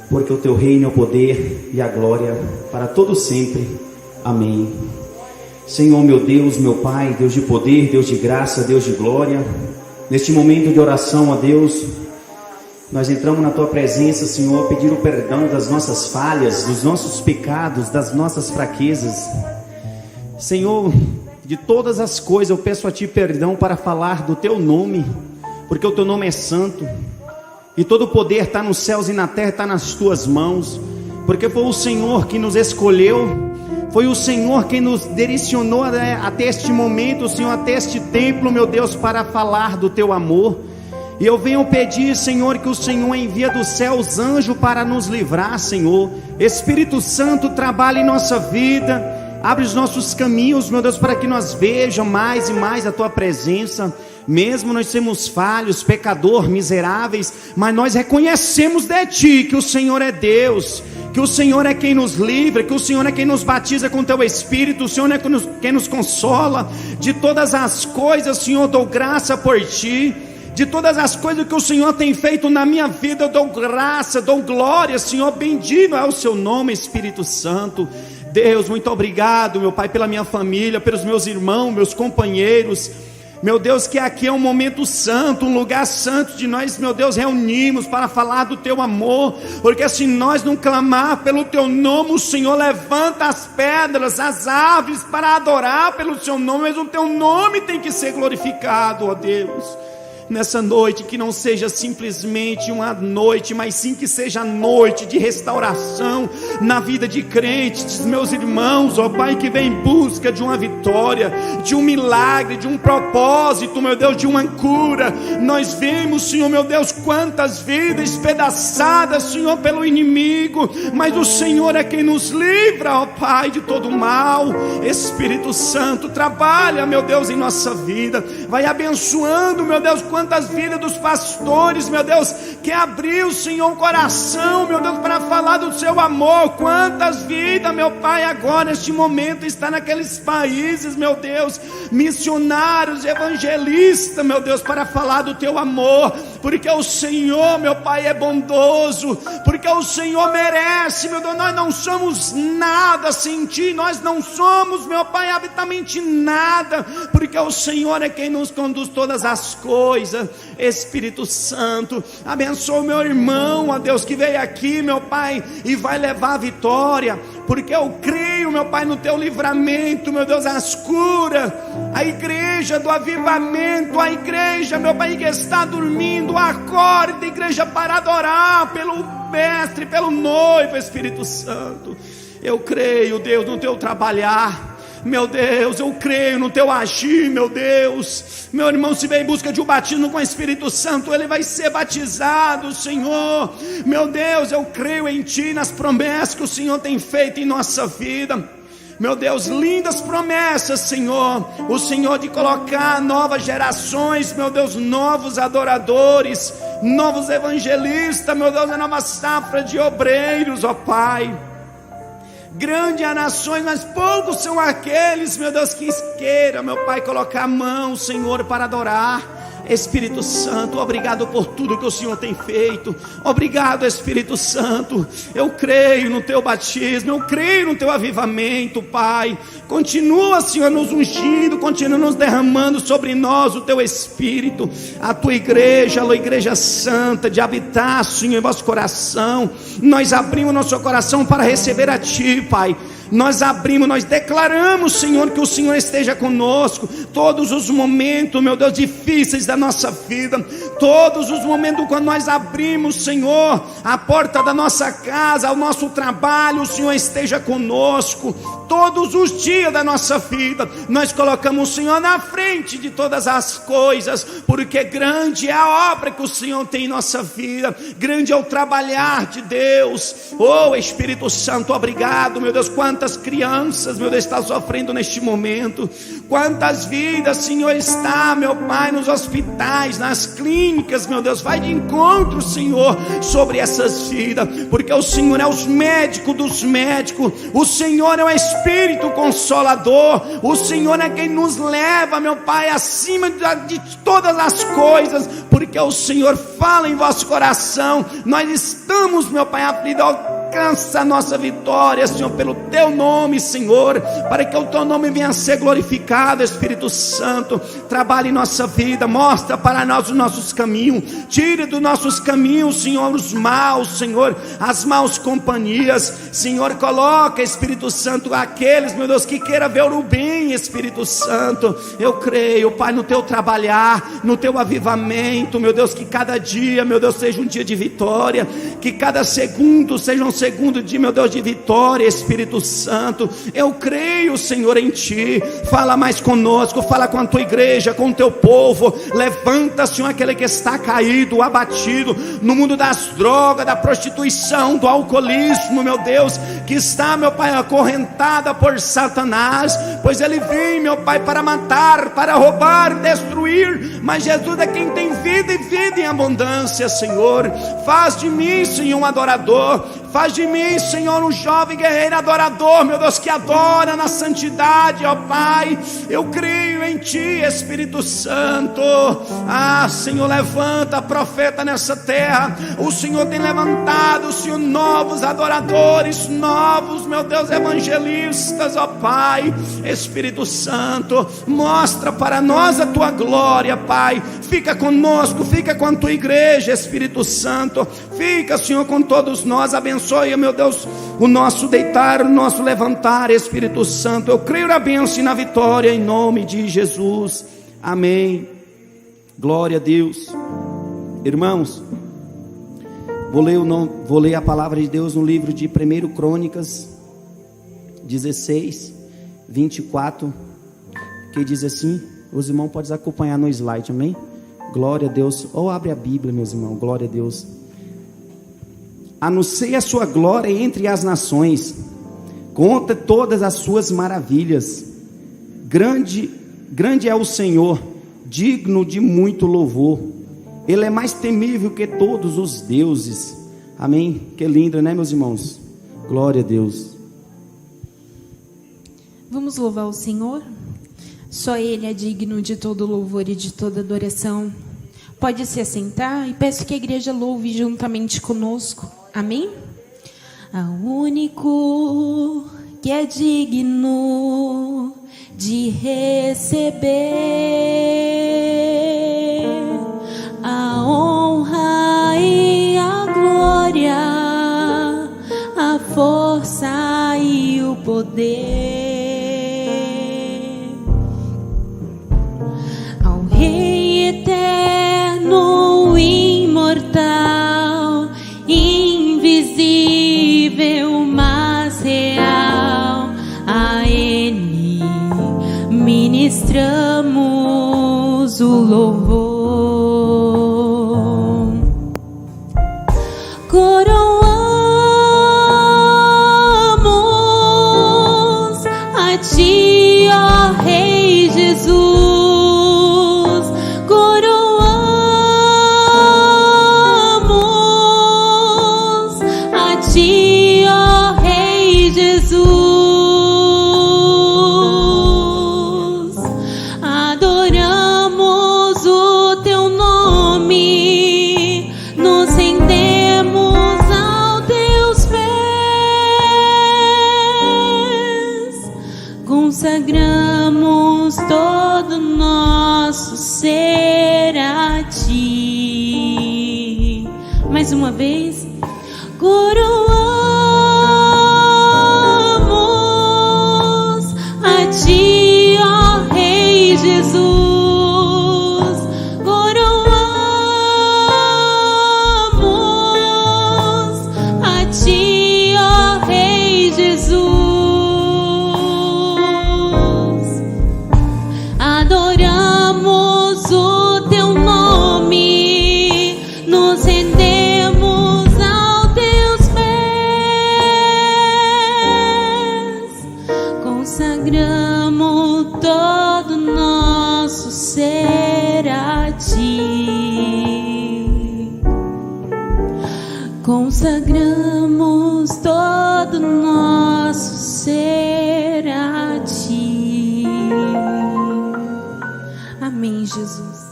porque o teu reino é o poder e a glória para todo sempre. Amém. Senhor, meu Deus, meu Pai, Deus de poder, Deus de graça, Deus de glória, neste momento de oração, ó Deus, nós entramos na tua presença, Senhor, pedir o perdão das nossas falhas, dos nossos pecados, das nossas fraquezas. Senhor, de todas as coisas eu peço a ti perdão para falar do teu nome, porque o teu nome é santo, e todo o poder está nos céus e na terra, está nas tuas mãos, porque foi o Senhor que nos escolheu, foi o Senhor quem nos direcionou até este momento, Senhor, até este templo, meu Deus, para falar do teu amor. E eu venho pedir, Senhor, que o Senhor envia dos céus anjo para nos livrar, Senhor. Espírito Santo, trabalha em nossa vida, abre os nossos caminhos, meu Deus, para que nós vejamos mais e mais a tua presença. Mesmo nós sermos falhos, pecador, miseráveis, mas nós reconhecemos de ti que o Senhor é Deus, que o Senhor é quem nos livra, que o Senhor é quem nos batiza com teu Espírito, o Senhor é quem nos consola. De todas as coisas, Senhor, dou graça por ti. De todas as coisas que o Senhor tem feito na minha vida, eu dou graça, dou glória, Senhor. Bendito é o seu nome, Espírito Santo. Deus, muito obrigado, meu Pai, pela minha família, pelos meus irmãos, meus companheiros. Meu Deus, que aqui é um momento santo, um lugar santo de nós, meu Deus, reunimos para falar do teu amor, porque se nós não clamar pelo teu nome, o Senhor levanta as pedras, as aves para adorar pelo seu nome, mas o teu nome tem que ser glorificado, ó Deus. Nessa noite, que não seja simplesmente uma noite, mas sim que seja noite de restauração na vida de crentes, meus irmãos, ó Pai, que vem em busca de uma vitória, de um milagre, de um propósito, meu Deus, de uma cura. Nós vemos, Senhor, meu Deus, quantas vidas despedaçadas, Senhor, pelo inimigo, mas o Senhor é quem nos livra, ó Pai, de todo mal. Espírito Santo, trabalha, meu Deus, em nossa vida, vai abençoando, meu Deus, quantas vidas dos pastores, meu Deus, que abriu, Senhor, o coração, meu Deus, para falar do seu amor. Quantas vidas, meu Pai, agora, neste momento, está naqueles países, meu Deus, missionários, evangelistas, meu Deus, para falar do teu amor, porque o Senhor, meu Pai, é bondoso, porque o Senhor merece, meu Deus. Nós não somos nada sem ti, nós não somos, meu Pai, absolutamente nada, porque o Senhor é quem nos conduz todas as coisas. Espírito Santo, abençoa o meu irmão, ó Deus, que veio aqui, meu Pai, e vai levar a vitória, porque eu creio, meu Pai, no teu livramento, meu Deus, as curas, a igreja do avivamento, a igreja, meu Pai, que está dormindo, acorda, igreja, para adorar pelo mestre, pelo noivo. Espírito Santo, eu creio, Deus, no teu trabalhar, meu Deus, eu creio no teu agir, meu Deus. Meu irmão, se vem em busca de um batismo com o Espírito Santo, ele vai ser batizado, Senhor. Meu Deus, eu creio em ti, nas promessas que o Senhor tem feito em nossa vida. Meu Deus, lindas promessas, Senhor. O Senhor de colocar novas gerações, meu Deus, novos adoradores, novos evangelistas, meu Deus, a nova safra de obreiros, ó Pai. Grande a nações, mas poucos são aqueles, meu Deus, que queiram, meu Pai, colocar a mão, Senhor, para adorar. Espírito Santo, obrigado por tudo que o Senhor tem feito. Obrigado, Espírito Santo. Eu creio no teu batismo, eu creio no teu avivamento, Pai. Continua, Senhor, nos ungindo, continua nos derramando sobre nós o teu Espírito. A tua igreja, a igreja santa, de habitar, Senhor, em vosso coração. Nós abrimos nosso coração para receber a ti, Pai. Nós abrimos, nós declaramos, Senhor, que o Senhor esteja conosco, todos os momentos, meu Deus, difíceis da nossa vida, todos os momentos quando nós abrimos, Senhor, a porta da nossa casa, o nosso trabalho, o Senhor esteja conosco, todos os dias da nossa vida, nós colocamos o Senhor na frente de todas as coisas, porque grande é a obra que o Senhor tem em nossa vida, grande é o trabalhar de Deus. Oh Espírito Santo, obrigado, meu Deus. Quantas crianças, meu Deus, estão sofrendo neste momento, Quantas vidas, Senhor, está, meu Pai, nos hospitais, nas clínicas, meu Deus, vai de encontro, Senhor, sobre essas vidas, porque o Senhor é os médicos dos médicos, o Senhor é o Espírito Consolador, o Senhor é quem nos leva, meu Pai, acima de todas as coisas, porque o Senhor fala em vosso coração. Nós estamos, meu Pai, aflitos. Alcança a nossa vitória, Senhor, pelo Teu nome, Senhor, para que o Teu nome venha a ser glorificado. Espírito Santo, trabalhe em nossa vida, mostra para nós os nossos caminhos, tire dos nossos caminhos, Senhor, os maus, Senhor, as maus companhias, Senhor, coloca, Espírito Santo, aqueles, meu Deus, que queira ver o bem, Espírito Santo. Eu creio, Pai, no Teu trabalhar, no Teu avivamento, meu Deus, que cada dia, meu Deus, seja um dia de vitória, que cada segundo seja um segundo dia, meu Deus, de vitória. Espírito Santo, eu creio, Senhor, em Ti. Fala mais conosco, fala com a Tua igreja, com o Teu povo. Levanta, Senhor, aquele que está caído, abatido no mundo das drogas, da prostituição, do alcoolismo, meu Deus, que está, meu Pai, acorrentada por Satanás, pois ele vem, meu Pai, para matar, para roubar, destruir, mas Jesus é quem tem vida e vida em abundância. Senhor, faz de mim, Senhor, um adorador. Faz de mim, Senhor, um jovem guerreiro adorador, meu Deus, que adora na santidade, ó Pai. Eu creio em Ti, Espírito Santo. Senhor, levanta profeta nessa terra. O Senhor tem levantado, Senhor, novos adoradores, novos, meu Deus, evangelistas, ó Pai. Espírito Santo, mostra para nós a Tua glória, Pai. Fica conosco, fica com a Tua igreja, Espírito Santo. Fica, Senhor, com todos nós. Abençoe, meu Deus, o nosso deitar, o nosso levantar, Espírito Santo. Eu creio na bênção e na vitória, em nome de Jesus. Amém. Glória a Deus. Irmãos, vou ler a palavra de Deus no livro de 1 Crônicas 16, 24, que diz assim. Os irmãos podem acompanhar no slide, amém? Glória a Deus. Ou abre a Bíblia, meus irmãos. Glória a Deus. Anuncia a sua glória entre as nações, conta todas as suas maravilhas. Grande é o Senhor, digno de muito louvor. Ele é mais temível que todos os deuses. Amém? Que lindo, né, meus irmãos? Glória a Deus. Vamos louvar o Senhor? Só Ele é digno de todo louvor e de toda adoração. Pode se assentar e peço que a igreja louve juntamente conosco. Amém? Ao único que é digno de receber a honra e a glória, a força e o poder. Ao Rei eterno, imortal, invisível, mas real, a Ele ministramos o louvor. Coroamos a Ti, ó Rei Jesus. Coroamos a Ti, ó Rei Jesus. Adoramos o Teu nome, nos rendemos aos Teus pés, consagramos todo nosso ser a Ti. Mais uma vez. Coroamos a Ti, ó Rei Jesus. Coroamos a Ti, ó Rei Jesus. Adoramos o Teu nome, nos rendemos aos Teus pés, consagramos todo Consagramos todo nosso ser a Ti. Amém, Jesus.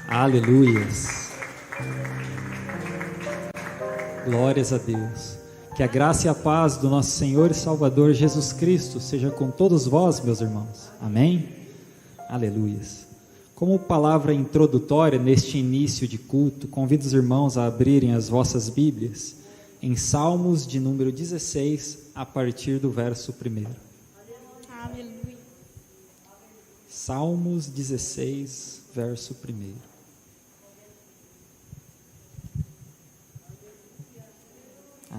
Aleluias. Glórias a Deus. Que a graça e a paz do nosso Senhor e Salvador Jesus Cristo seja com todos vós, meus irmãos. Amém? Aleluias. Como palavra introdutória neste início de culto, convido os irmãos a abrirem as vossas Bíblias em Salmos de número 16, a partir do verso 1. Aleluia. Salmos 16, verso 1.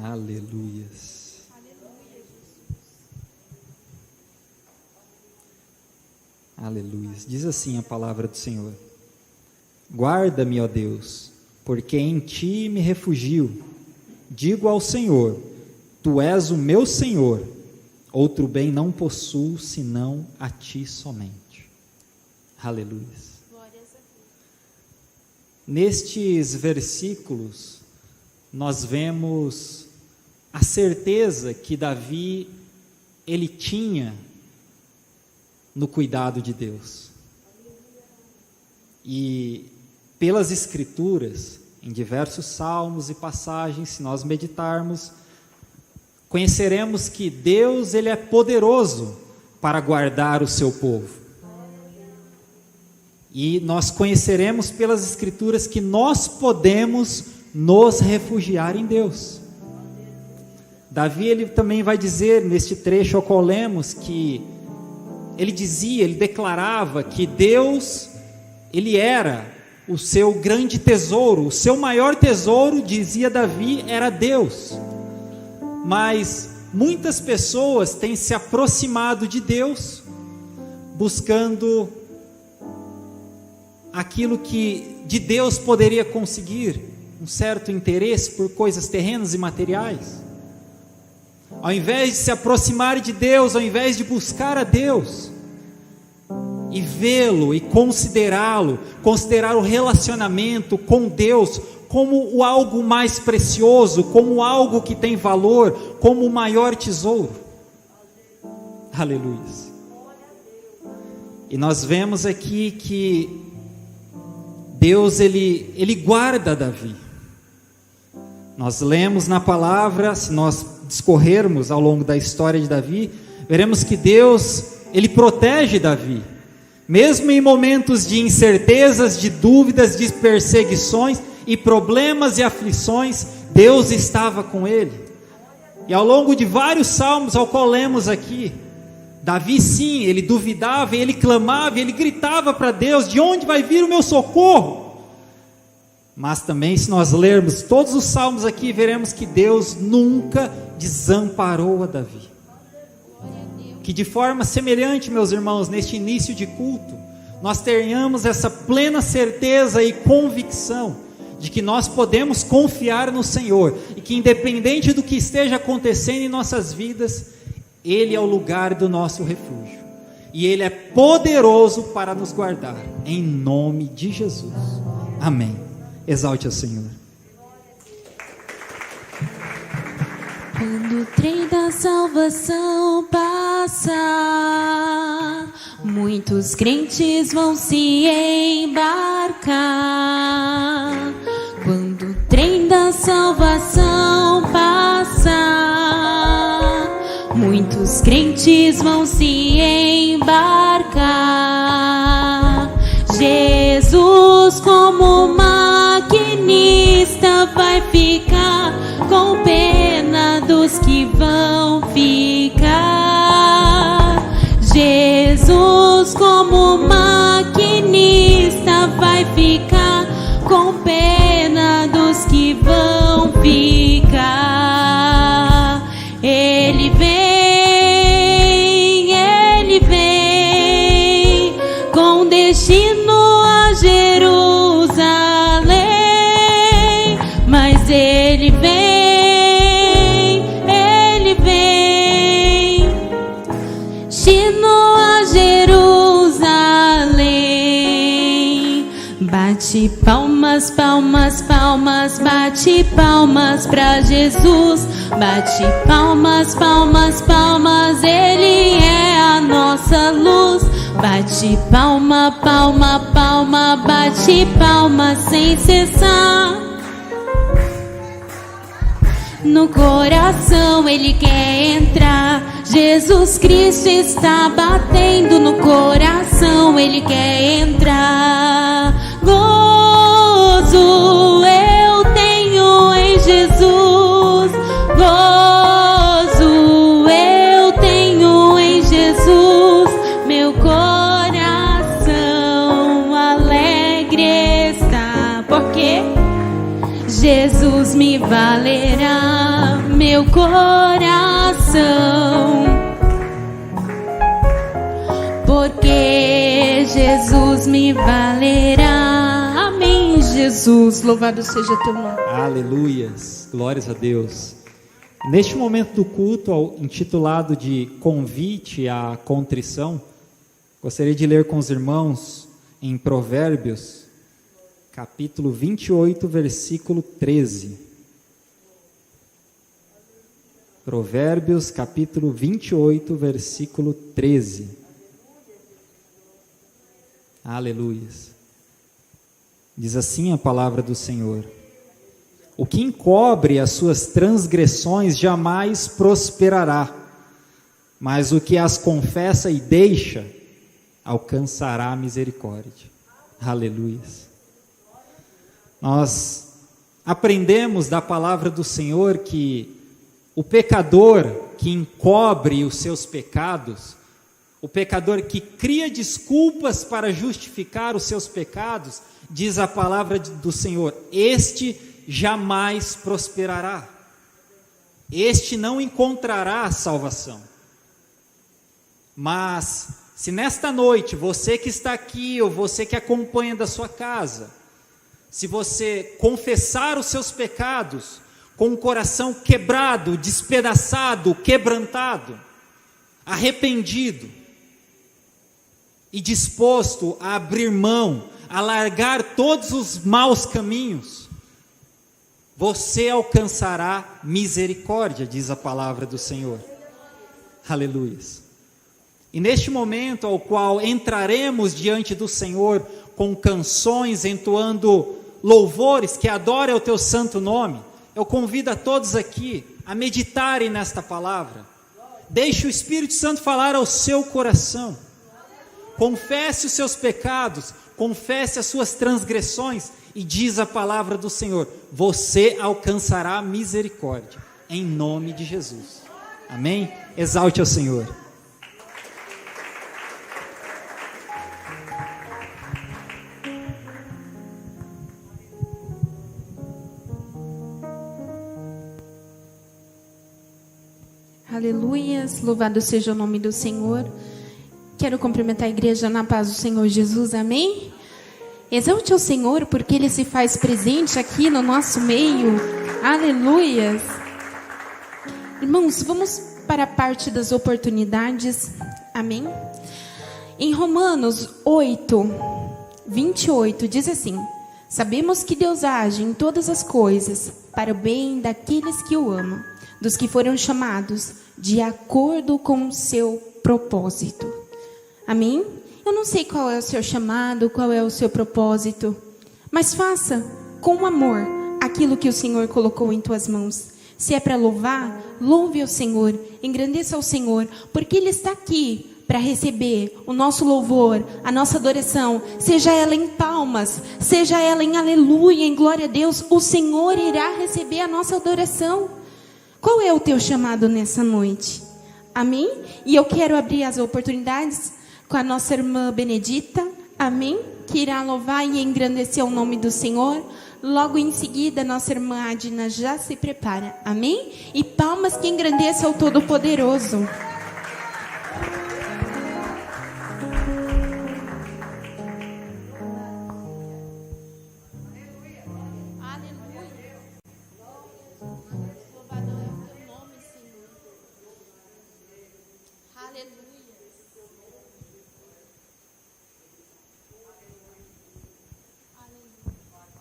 Aleluias. Aleluias. Diz assim a palavra do Senhor: guarda-me, ó Deus, porque em Ti me refugio. Digo ao Senhor: Tu és o meu Senhor, outro bem não possuo senão a Ti somente. Aleluias. Nestes versículos nós vemos a certeza que Davi ele tinha no cuidado de Deus. E pelas Escrituras, em diversos salmos e passagens, se nós meditarmos, conheceremos que Deus ele é poderoso para guardar o seu povo. E nós conheceremos pelas Escrituras que nós podemos nos refugiar em Deus. Davi ele também vai dizer neste trecho ao qual lemos que ele declarava que Deus, ele era o seu grande tesouro, o seu maior tesouro, dizia Davi, era Deus. Mas muitas pessoas têm se aproximado de Deus, buscando aquilo que de Deus poderia conseguir, um certo interesse por coisas terrenas e materiais. Ao invés de se aproximar de Deus, ao invés de buscar a Deus e vê-lo e considerá-lo, considerar o relacionamento com Deus como o algo mais precioso, como algo que tem valor, como o maior tesouro. Aleluia. E nós vemos aqui que Deus ele guarda Davi. Nós lemos na palavra, se nós discorrermos ao longo da história de Davi, veremos que Deus, ele protege Davi, mesmo em momentos de incertezas, de dúvidas, de perseguições e problemas e aflições, Deus estava com ele. E ao longo de vários salmos ao qual lemos aqui, Davi sim, ele duvidava, ele clamava, ele gritava para Deus: de onde vai vir o meu socorro? Mas também, se nós lermos todos os salmos aqui, veremos que Deus nunca desamparou a Davi. Que de forma semelhante, meus irmãos, neste início de culto, nós tenhamos essa plena certeza e convicção de que nós podemos confiar no Senhor, e que independente do que esteja acontecendo em nossas vidas, Ele é o lugar do nosso refúgio, e Ele é poderoso para nos guardar, em nome de Jesus. Amém. Exalte ao Senhor. Quando o trem da salvação passar, muitos crentes vão se embarcar. Quando o trem da salvação passar, muitos crentes vão se embarcar. Jesus, como maquinista, vai ficar com pena dos que vão ficar. Jesus, como maquinista, vai ficar com pena dos que vão ficar. Ele vem com destino a Jerusalém, mas ele vem destino a Jerusalém. Bate Bate palmas, palmas, palmas, bate palmas pra Jesus. Bate palmas, palmas, palmas, Ele é a nossa luz. Bate palma, palma, palma, bate palma sem cessar. No coração Ele quer entrar. Jesus Cristo está batendo no coração, Ele quer entrar. Gozo eu tenho em Jesus. Gozo eu tenho em Jesus. Meu coração alegre está. Por quê? Jesus me valerá, meu coração, porque Jesus me valerá. Amém, Jesus, louvado seja teu nome. Aleluias, glórias a Deus. Neste momento do culto, intitulado de Convite à Contrição, gostaria de ler com os irmãos em Provérbios, capítulo 28, versículo 13. Provérbios, capítulo 28, versículo 13. Aleluias. Diz assim a palavra do Senhor: o que encobre as suas transgressões jamais prosperará, mas o que as confessa e deixa alcançará a misericórdia. Aleluias. Nós aprendemos da palavra do Senhor que o pecador que encobre os seus pecados, o pecador que cria desculpas para justificar os seus pecados, diz a palavra do Senhor, este jamais prosperará, este não encontrará salvação. Mas, se nesta noite, você que está aqui, ou você que acompanha da sua casa, se você confessar os seus pecados, com o coração quebrado, despedaçado, quebrantado, arrependido, e disposto a abrir mão, a largar todos os maus caminhos, você alcançará misericórdia, diz a palavra do Senhor. Aleluia. E neste momento ao qual entraremos diante do Senhor com canções, entoando louvores que adorem o teu santo nome, eu convido a todos aqui a meditarem nesta palavra. Deixe o Espírito Santo falar ao seu coração. Confesse os seus pecados, confesse as suas transgressões, e diz a palavra do Senhor, você alcançará misericórdia, em nome de Jesus. Amém? Exalte ao Senhor. Aleluias, louvado seja o nome do Senhor. Quero cumprimentar a igreja na paz do Senhor Jesus, amém? Exalte ao Senhor, porque Ele se faz presente aqui no nosso meio, aleluias. Irmãos, vamos para a parte das oportunidades, amém? Em Romanos 8, 28, diz assim: sabemos que Deus age em todas as coisas para o bem daqueles que o amam, dos que foram chamados de acordo com o seu propósito. Amém? Eu não sei qual é o seu chamado, qual é o seu propósito, mas faça com amor aquilo que o Senhor colocou em tuas mãos. Se é para louvar, louve ao Senhor, engrandeça ao Senhor, porque Ele está aqui para receber o nosso louvor, a nossa adoração, seja ela em palmas, seja ela em aleluia, em glória a Deus, o Senhor irá receber a nossa adoração. Qual é o teu chamado nessa noite? Amém? E eu quero abrir as oportunidades com a nossa irmã Benedita, amém? Que irá louvar e engrandecer o nome do Senhor. Logo em seguida, nossa irmã Adina já se prepara, amém? E palmas que engrandeça o Todo-Poderoso.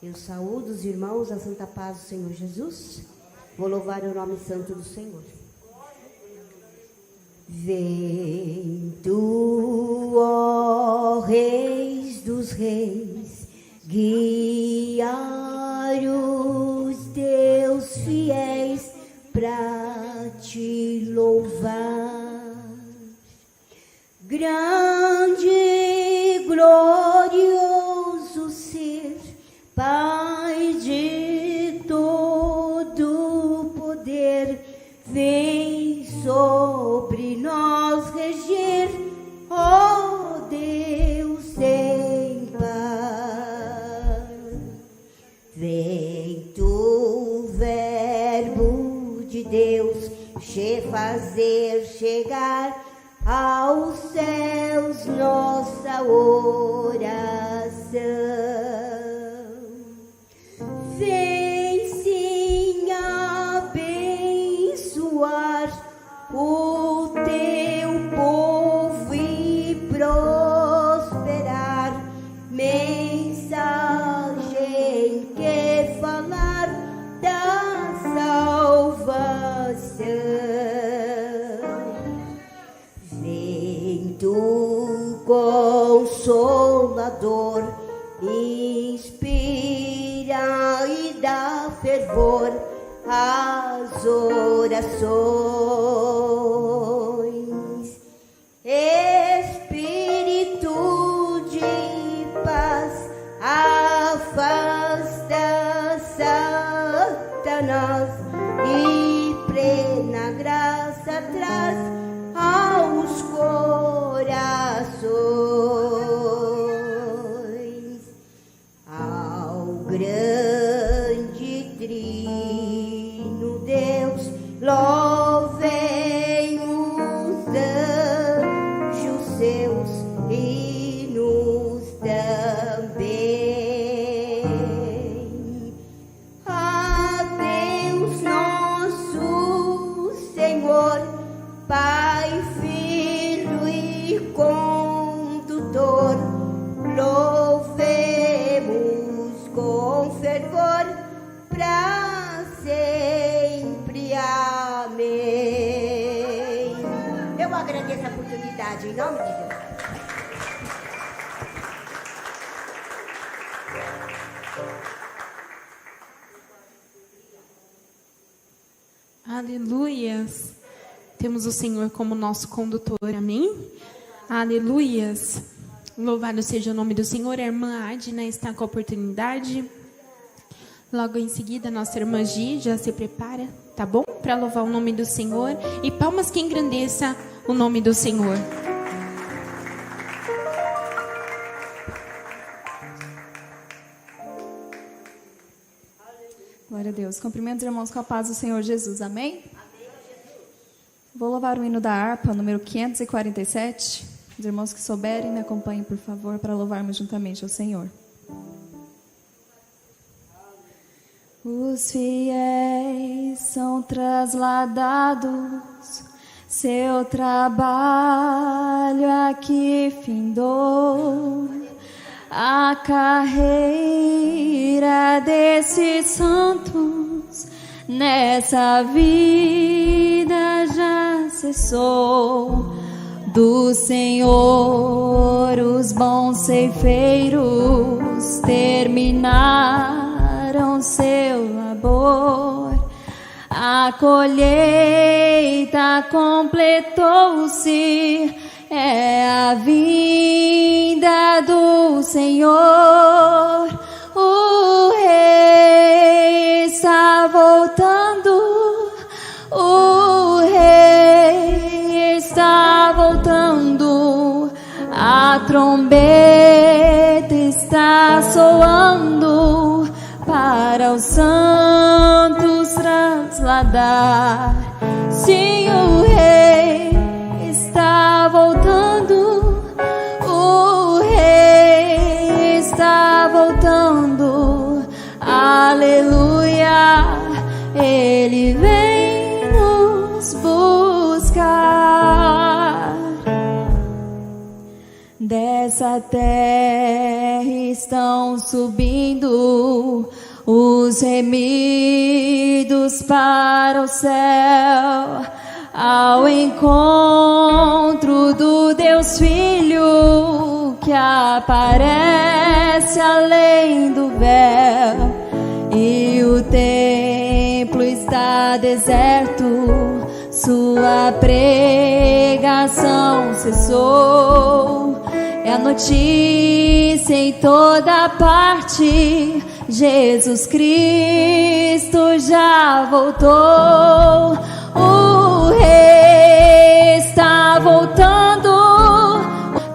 Eu saúdo os irmãos a santa paz do Senhor Jesus. Vou louvar o nome santo do Senhor. Vem tu, ó Reis dos Reis, guiar os teus fiéis pra te louvar. Grande e glorioso ser, Pai de todo poder, vem sobre nós reger, ó Deus em paz. Vem tu, Verbo de Deus, fazer chegar aos céus nossa oração. Vem sim abençoar o teu povo e prosperar, mensagem que falar da salvação. Vem tu, Consolador, inspira e dá fervor às orações. Espírito de paz, afasta Satanás e plena graça traz aos corações. Ao grande trino Deus, louvem os anjos seus e nos também. A Deus nosso Senhor, Pai, Filho e Condutor, louvemos com fervor pra sempre. Amém. Eu agradeço a oportunidade em nome de Deus. Aleluias. Temos o Senhor como nosso condutor, amém? Aleluias. Louvado seja o nome do Senhor. A irmã Adna está com a oportunidade. Logo em seguida, nossa irmã Gi já se prepara, tá bom? Para louvar o nome do Senhor. E palmas que engrandeça o nome do Senhor. Glória a Deus. Cumprimento os irmãos com a paz do Senhor Jesus. Amém? Vou louvar o hino da harpa, número 547. Os irmãos que souberem, me acompanhem, por favor, para louvarmos juntamente ao Senhor. Os fiéis são trasladados, seu trabalho aqui findou. A carreira desses santos nessa vida já cessou. Do Senhor os bons ceifeiros terminaram seu labor. A colheita completou-se, é a vinda do Senhor. O Rei está voltando, o Rei está voltando, a trombeta está soando para os santos trasladar. Sim, o Rei está voltando, o Rei está voltando, aleluia, Ele vem nos buscar. Dessa terra terra estão subindo, os remidos para o céu, ao encontro do Deus Filho que aparece além do véu. E o templo está deserto, sua pregação cessou. É a notícia em toda parte, Jesus Cristo já voltou. O Rei está voltando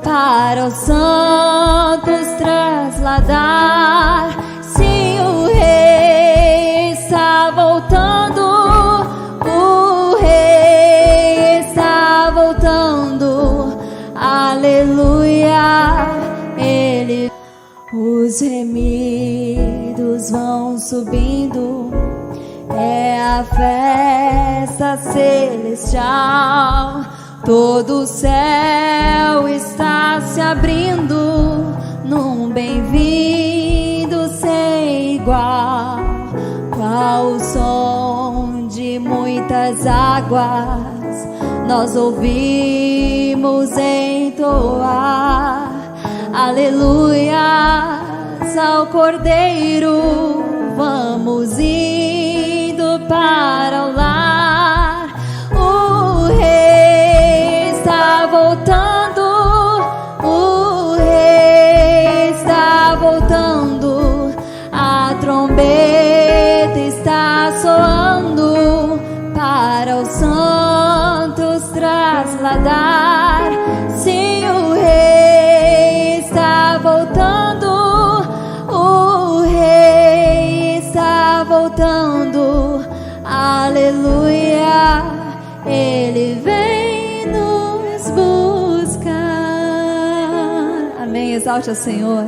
para os santos trasladar. Sim, o Rei está voltando, o Rei está voltando. Aleluia, Ele. Os remidos vão subindo, é a festa celestial. Todo o céu está se abrindo num bem-vindo sem igual. Qual o som de muitas águas nós ouvimos entoar. Aleluias ao Cordeiro, vamos indo para o lar. O Rei está voltando, o Rei está voltando. A trombeta está soando para os santos trasladar. Sim, o Rei está voltando, o Rei está voltando. Aleluia, Ele vem nos buscar. Amém. Exalte ao Senhor.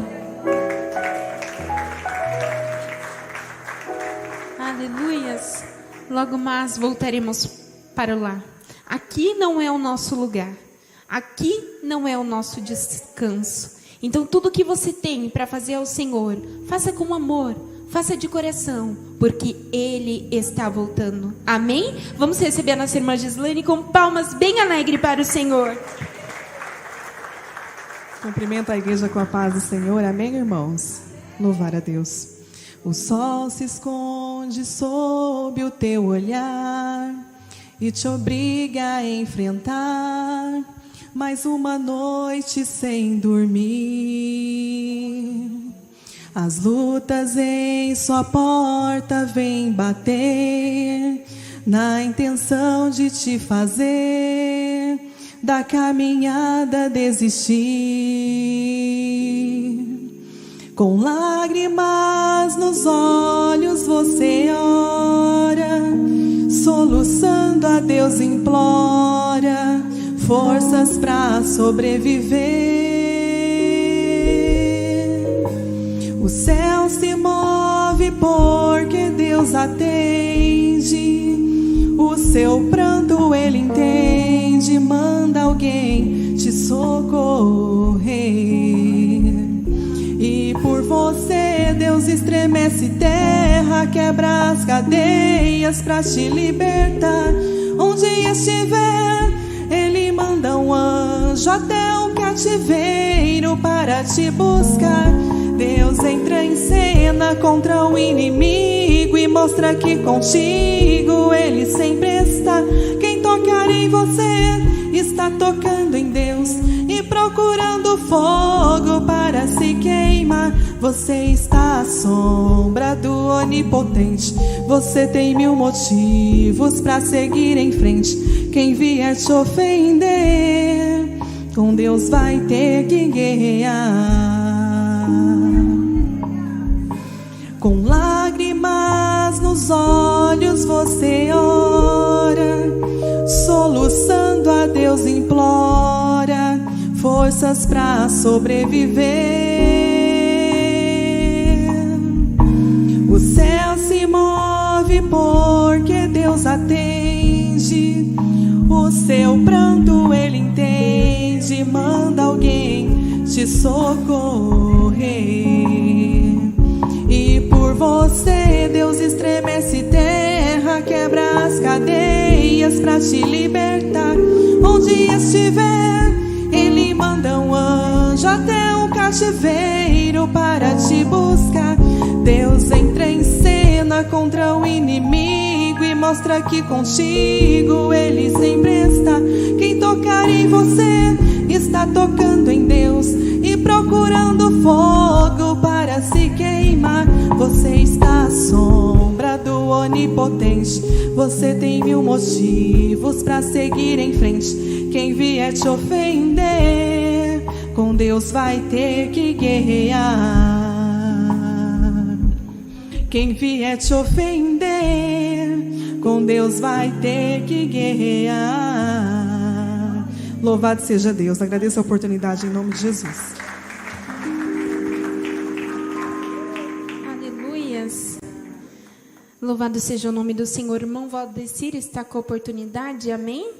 Aleluias. Logo mais voltaremos para o lar. Aqui não é o nosso lugar. Aqui não é o nosso descanso. Então tudo que você tem para fazer ao Senhor, faça com amor, faça de coração, porque Ele está voltando. Amém? Vamos receber a nossa irmã Gislane com palmas bem alegres para o Senhor. Cumprimento a igreja com a paz do Senhor. Amém, irmãos? Louvar a Deus. O sol se esconde sob o teu olhar e te obriga a enfrentar mais uma noite sem dormir. As lutas em sua porta vêm bater, na intenção de te fazer da caminhada desistir. Com lágrimas nos olhos você ora, soluçando a Deus implora forças para sobreviver. O céu se move porque Deus atende, o seu pranto Ele entende, manda alguém te socorrer. E por você Deus estremece terra, quebra as cadeias pra te libertar. Onde estiver, Ele manda um anjo até o cativeiro para te buscar. Deus entra em cena contra o inimigo e mostra que contigo Ele sempre está. Quem tocar em você está tocando em Deus e procurando fogo para se queimar. Você está à sombra do Onipotente, você tem 1000 motivos para seguir em frente. Quem vier te ofender, com Deus vai ter que guerrear. Com lágrimas nos olhos você ora, soluçando a Deus implora forças para sobreviver. O céu se move porque Deus atende, o seu pranto Ele entende, manda alguém te socorrer. Deus estremece terra, quebra as cadeias pra te libertar. Onde estiver, Ele manda um anjo até um cativeiro para te buscar. Deus entra em cena contra o inimigo e mostra que contigo Ele sempre está. Quem tocar em você está tocando em Deus e procurando fogo para se queimar. Você está à sombra do Onipotente. Você tem 1000 motivos para seguir em frente. Quem vier te ofender, com Deus vai ter que guerrear. Quem vier te ofender, com Deus vai ter que guerrear. Louvado seja Deus. Agradeço a oportunidade em nome de Jesus. Aleluias. Louvado seja o nome do Senhor. Irmão Valdecir está com a oportunidade. Amém?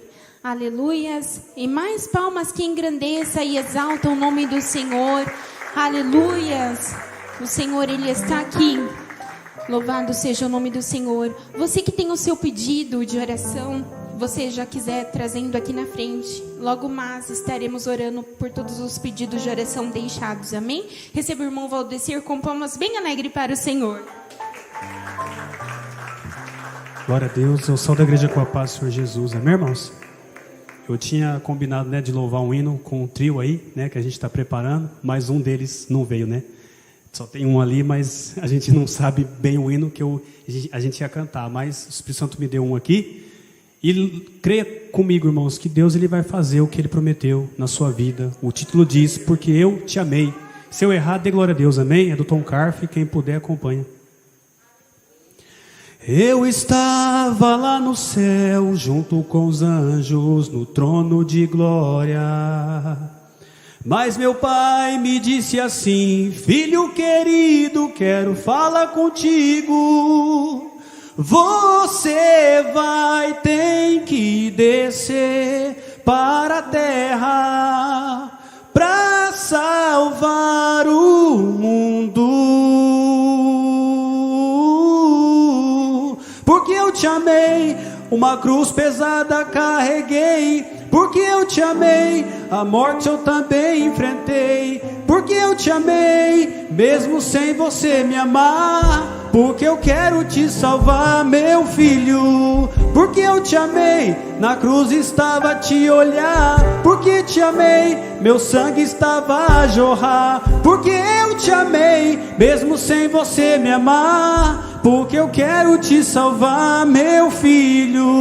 Aleluias. E mais palmas que engrandeça e exalta o nome do Senhor. Aleluias. O Senhor, Ele está aqui. Louvado seja o nome do Senhor. Você que tem o seu pedido de oração, você já quiser trazendo aqui na frente, logo mais estaremos orando por todos os pedidos de oração deixados, amém? Receba o irmão Valdecir com palmas bem alegres para o Senhor. Glória a Deus, eu sou da igreja com a paz do Senhor Jesus, amém, irmãos? Eu tinha combinado, né, de louvar um hino com um trio aí, né, que a gente está preparando, mas um deles não veio, né? Só tem um ali, mas a gente não sabe bem o hino que a gente ia cantar. Mas o Espírito Santo me deu um aqui. E creia comigo, irmãos, que Deus ele vai fazer o que Ele prometeu na sua vida. O título diz, porque eu te amei. Se eu errar, dê glória a Deus, amém? É do Tom Carf, quem puder acompanha. Eu estava lá no céu, junto com os anjos, no trono de glória. Mas meu pai me disse assim: filho querido, quero falar contigo. Você vai ter que descer para a terra para salvar o mundo. Porque eu te amei, uma cruz pesada carreguei. Porque eu te amei, a morte eu também enfrentei. Porque eu te amei, mesmo sem você me amar. Porque eu quero te salvar, meu filho. Porque eu te amei, na cruz estava a te olhar. Porque te amei, meu sangue estava a jorrar. Porque eu te amei, mesmo sem você me amar. Porque eu quero te salvar, meu filho.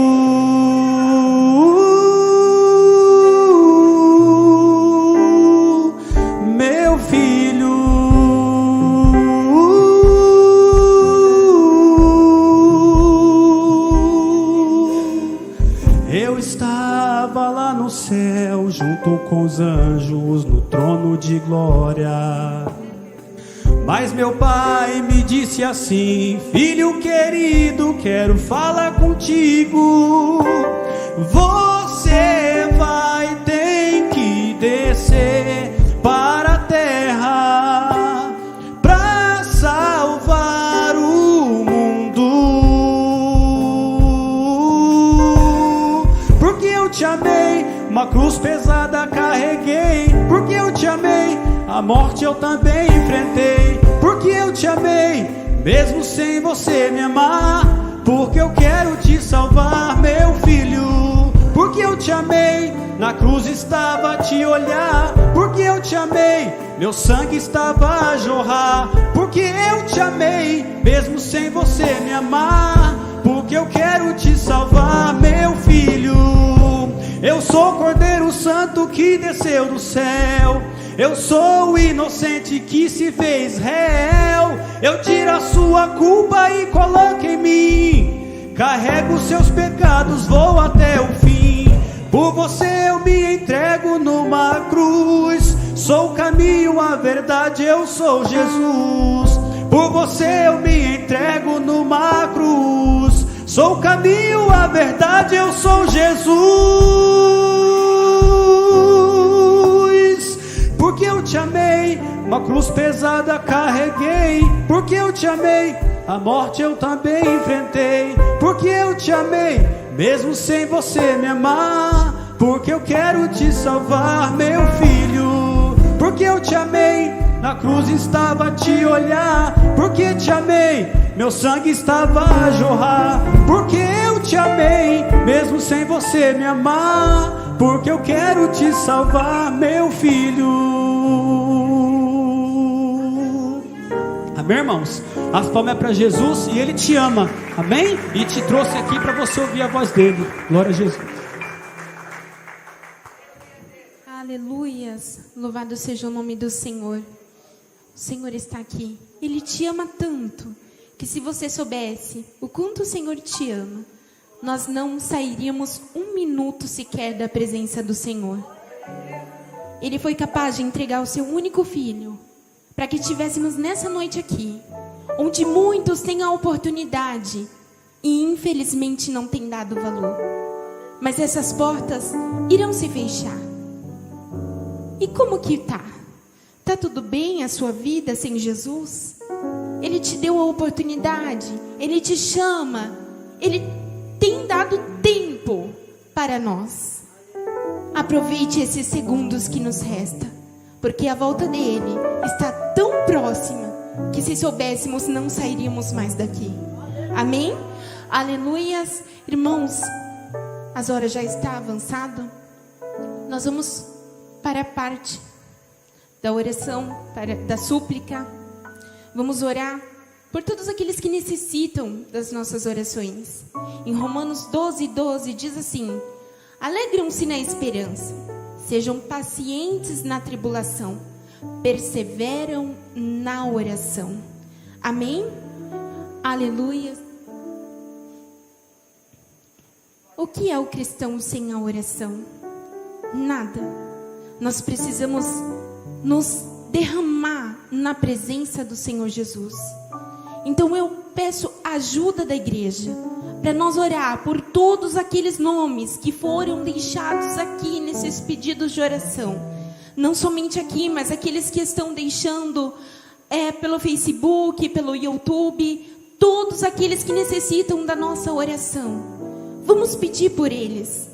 Meu filho, eu estava lá no céu, junto com os anjos, no trono de glória. Mas meu pai me disse assim: filho querido, quero falar contigo. Você vai ter que descer para a terra para salvar o mundo. Porque eu te amei, uma cruz pesada carreguei. Porque eu te amei, a morte eu também enfrentei. Porque eu te amei, mesmo sem você me amar. Porque eu quero te salvar, meu filho. Porque eu te amei, na cruz estava a te olhar. Porque eu te amei, meu sangue estava a jorrar. Porque eu te amei, mesmo sem você me amar. Porque eu quero te salvar, meu filho. Eu sou o Cordeiro Santo que desceu do céu. Eu sou o inocente que se fez réu. Eu tiro a sua culpa e coloco em mim. Carrego os seus pecados, vou até o fim. Por você eu me entrego numa cruz. Sou o caminho, a verdade, eu sou Jesus. Por você eu me entrego numa cruz. Sou o caminho, a verdade, eu sou Jesus. Porque eu te amei, uma cruz pesada carreguei. Porque eu te amei, a morte eu também enfrentei. Porque eu te amei, mesmo sem você me amar. Porque eu quero te salvar, meu filho. Porque eu te amei, na cruz estava a te olhar. Porque te amei, meu sangue estava a jorrar. Porque eu te amei, mesmo sem você me amar. Porque eu quero te salvar, meu filho. Amém, irmãos? As palmas é para Jesus e Ele te ama. Amém? E te trouxe aqui para você ouvir a voz dele. Glória a Jesus. Aleluias. Louvado seja o nome do Senhor. O Senhor está aqui. Ele te ama tanto que, se você soubesse o quanto o Senhor te ama, nós não sairíamos um minuto sequer da presença do Senhor. Ele foi capaz de entregar o seu único filho para que estivéssemos nessa noite aqui, onde muitos têm a oportunidade e infelizmente não têm dado valor. Mas essas portas irão se fechar. E como que tá? Tá tudo bem a sua vida sem Jesus? Ele te deu a oportunidade, Ele te chama, Ele tem dado tempo para nós. Aproveite esses segundos que nos resta, porque a volta dele está tão próxima que, se soubéssemos, não sairíamos mais daqui. Amém? Aleluias. Irmãos, as horas já estão avançadas. Nós vamos para a parte da oração, da súplica. Vamos orar por todos aqueles que necessitam das nossas orações. Em Romanos 12:12 diz assim: alegram-se na esperança, sejam pacientes na tribulação, perseveram na oração. Amém? Aleluia. O que é o cristão sem a oração? Nada. Nós precisamos nos derramar na presença do Senhor Jesus. Então eu peço ajuda da igreja para nós orar por todos aqueles nomes que foram deixados aqui nesses pedidos de oração. Não somente aqui, mas aqueles que estão deixando pelo Facebook, pelo YouTube, todos aqueles que necessitam da nossa oração. Vamos pedir por eles.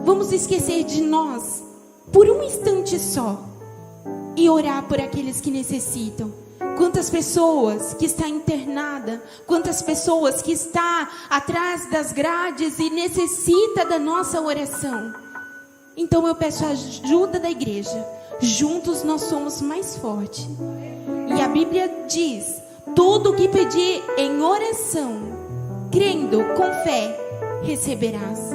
Vamos esquecer de nós por um instante só e orar por aqueles que necessitam. Quantas pessoas que está internada, quantas pessoas que está atrás das grades e necessita da nossa oração. Então eu peço a ajuda da igreja. Juntos nós somos mais fortes. E a Bíblia diz: tudo o que pedir em oração, crendo com fé, receberás.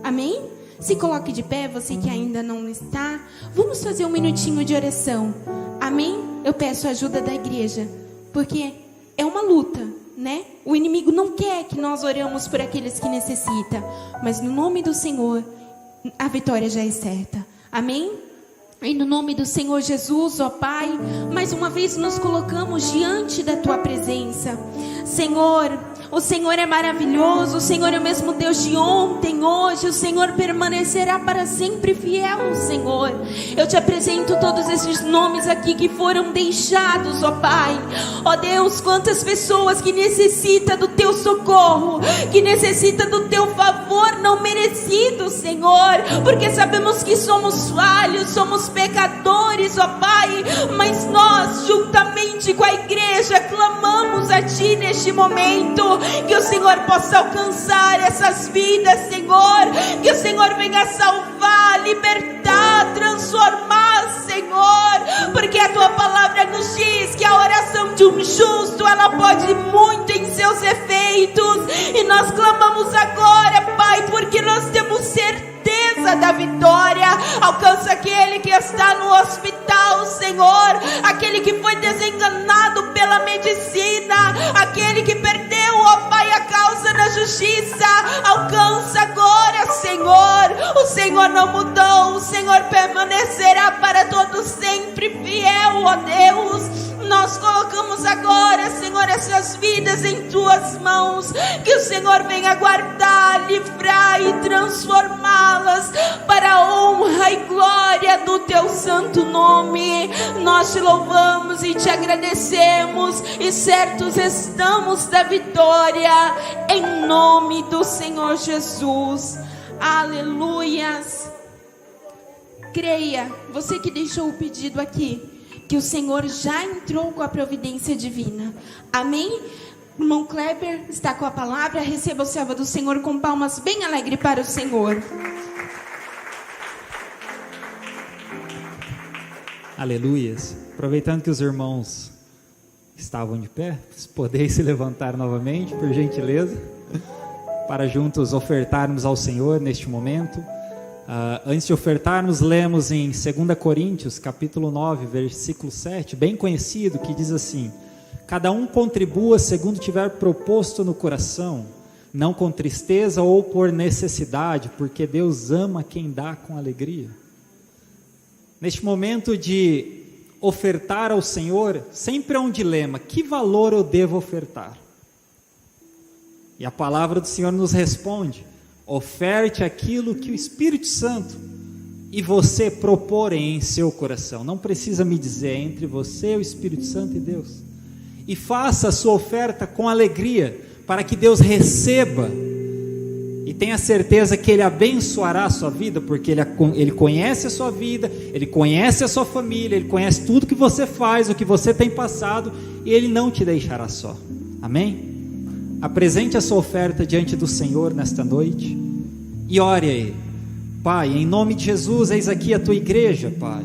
Amém? Se coloque de pé, você que ainda não está. Vamos fazer um minutinho de oração. Amém? Eu peço a ajuda da igreja, porque é uma luta, né? O inimigo não quer que nós oremos por aqueles que necessitam, mas no nome do Senhor, a vitória já é certa. Amém? E no nome do Senhor Jesus, ó Pai, mais uma vez nos colocamos diante da Tua presença. Senhor, o Senhor é maravilhoso, o Senhor é o mesmo Deus de ontem, hoje, o Senhor permanecerá para sempre fiel, Senhor. Eu te apresento todos esses nomes aqui que foram deixados, ó Pai. Ó Deus, quantas pessoas que necessitam do Teu socorro, que necessitam do Teu favor não merecido, Senhor, porque sabemos que somos falhos, somos pecadores, ó Pai, mas nós, juntamente com a igreja, clamamos a Ti neste momento. Que o Senhor possa alcançar essas vidas, Senhor. Que o Senhor venha salvar, libertar, transformar, Senhor. Porque a Tua palavra nos diz que a oração de um justo, ela pode muito em seus efeitos. E nós clamamos agora, Pai, porque nós temos certeza da vitória. Alcança aquele que está no hospital, Senhor. Aquele que foi desenganado pela medicina. Aquele que perdeu, ó Pai, a causa da justiça. Alcança agora, Senhor. O Senhor não mudou. O Senhor permanecerá para todo sempre fiel, ó Deus. Nós colocamos agora, Senhor, essas vidas em Tuas mãos. Que o Senhor venha guardar, livrar e transformá-las para a honra e glória do teu santo nome. Nós te louvamos e te agradecemos, e certos estamos da vitória, em nome do Senhor Jesus. Aleluias. Creia, você que deixou o pedido aqui, que o Senhor já entrou com a providência divina. Amém? Irmão Kleber está com a palavra. Receba o servo do Senhor com palmas bem alegres para o Senhor. Aleluias. Aproveitando que os irmãos estavam de pé, se podeis se levantar novamente, por gentileza, para juntos ofertarmos ao Senhor neste momento. Antes de ofertarmos, lemos em 2 Coríntios, capítulo 9, versículo 7, bem conhecido, que diz assim: cada um contribua segundo tiver proposto no coração, não com tristeza ou por necessidade, porque Deus ama quem dá com alegria. Neste momento de ofertar ao Senhor, sempre é um dilema: que valor eu devo ofertar? E a palavra do Senhor nos responde: oferte aquilo que o Espírito Santo e você proporem em seu coração. Não precisa me dizer, é entre você, o Espírito Santo e Deus. E faça a sua oferta com alegria, para que Deus receba e tenha certeza que Ele abençoará a sua vida, porque Ele conhece a sua vida, Ele conhece a sua família, Ele conhece tudo que você faz, o que você tem passado, e Ele não te deixará só. Amém? Apresente a sua oferta diante do Senhor nesta noite e ore a Ele. Pai, em nome de Jesus, eis aqui a tua igreja, Pai,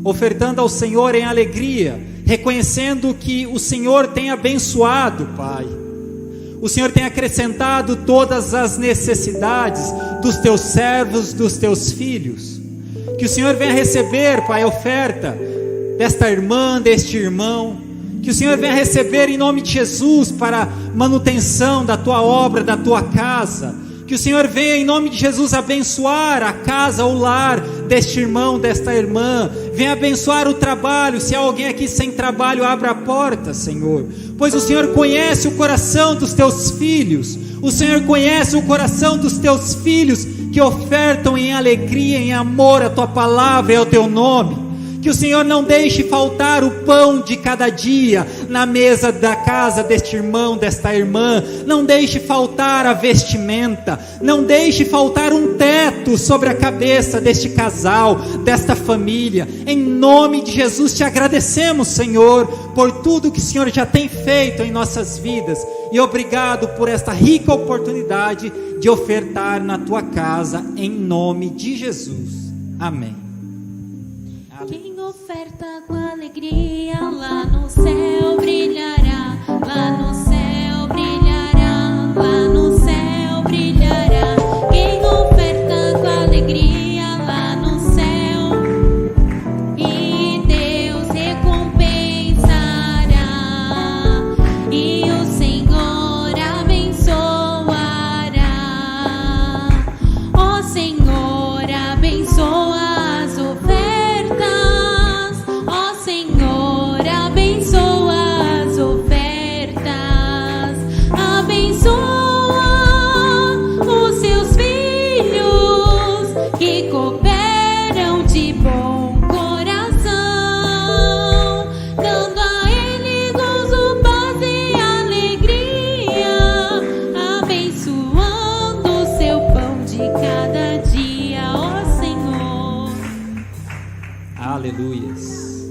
ofertando ao Senhor em alegria, reconhecendo que o Senhor tem abençoado, Pai. O Senhor tem acrescentado todas as necessidades dos teus servos, dos teus filhos. Que o Senhor venha receber, Pai, a oferta desta irmã, deste irmão. Que o Senhor venha receber em nome de Jesus para manutenção da tua obra, da tua casa. Que o Senhor venha em nome de Jesus abençoar a casa, o lar deste irmão, desta irmã. Venha abençoar o trabalho. Se há alguém aqui sem trabalho, abra a porta, Senhor. Pois o Senhor conhece o coração dos teus filhos. O Senhor conhece o coração dos teus filhos que ofertam em alegria, em amor a tua palavra e ao teu nome. Que o Senhor não deixe faltar o pão de cada dia na mesa da casa deste irmão, desta irmã. Não deixe faltar a vestimenta. Não deixe faltar um teto sobre a cabeça deste casal, desta família. Em nome de Jesus te agradecemos, Senhor, por tudo que o Senhor já tem feito em nossas vidas. E obrigado por esta rica oportunidade de ofertar na tua casa, em nome de Jesus. Amém. Quem oferta com alegria, lá no céu brilhará, lá no céu brilhará, lá no céu brilhará. Quem oferta com alegria, lá no céu, e Deus recompensará, e o Senhor abençoará. Ó Senhor, abençoa as ofertas. Aleluias.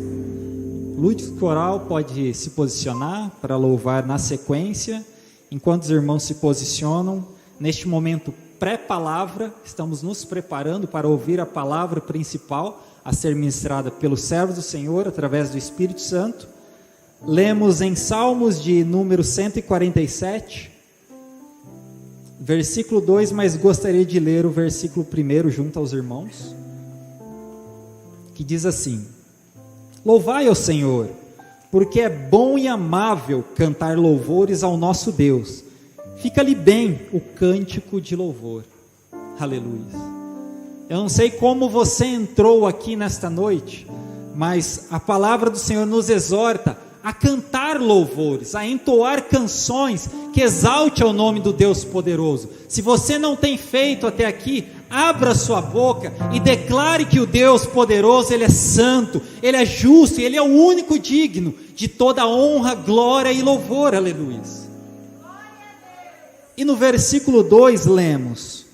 Lúdico Coral pode se posicionar para louvar na sequência. Enquanto os irmãos se posicionam, neste momento pré-palavra, estamos nos preparando para ouvir a palavra principal a ser ministrada pelos servos do Senhor através do Espírito Santo. Lemos em Salmos de número 147, versículo 2, mas gostaria de ler o versículo 1 junto aos irmãos, que diz assim: louvai ao Senhor, porque é bom e amável cantar louvores ao nosso Deus. Fica-lhe bem o cântico de louvor. Aleluia. Eu não sei como você entrou aqui nesta noite, mas a palavra do Senhor nos exorta a cantar louvores, a entoar canções que exalte ao nome do Deus poderoso. Se você não tem feito até aqui, abra sua boca e declare que o Deus poderoso, Ele é santo, Ele é justo e Ele é o único digno de toda honra, glória e louvor. Aleluia. E no versículo 2 lemos: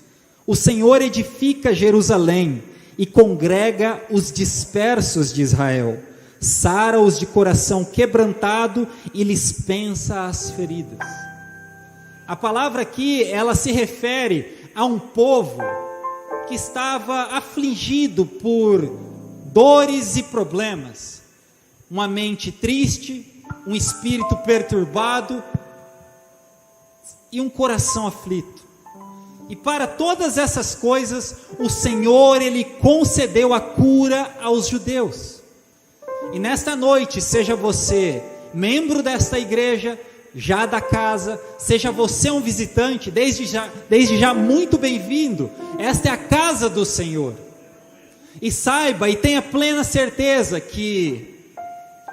o Senhor edifica Jerusalém e congrega os dispersos de Israel, sara-os de coração quebrantado e lhes pensa as feridas. A palavra aqui, ela se refere a um povo que estava afligido por dores e problemas, uma mente triste, um espírito perturbado e um coração aflito. E para todas essas coisas, o Senhor, Ele concedeu a cura aos judeus. E nesta noite, seja você membro desta igreja, já da casa, seja você um visitante, desde já muito bem-vindo. Esta é a casa do Senhor. E saiba e tenha plena certeza que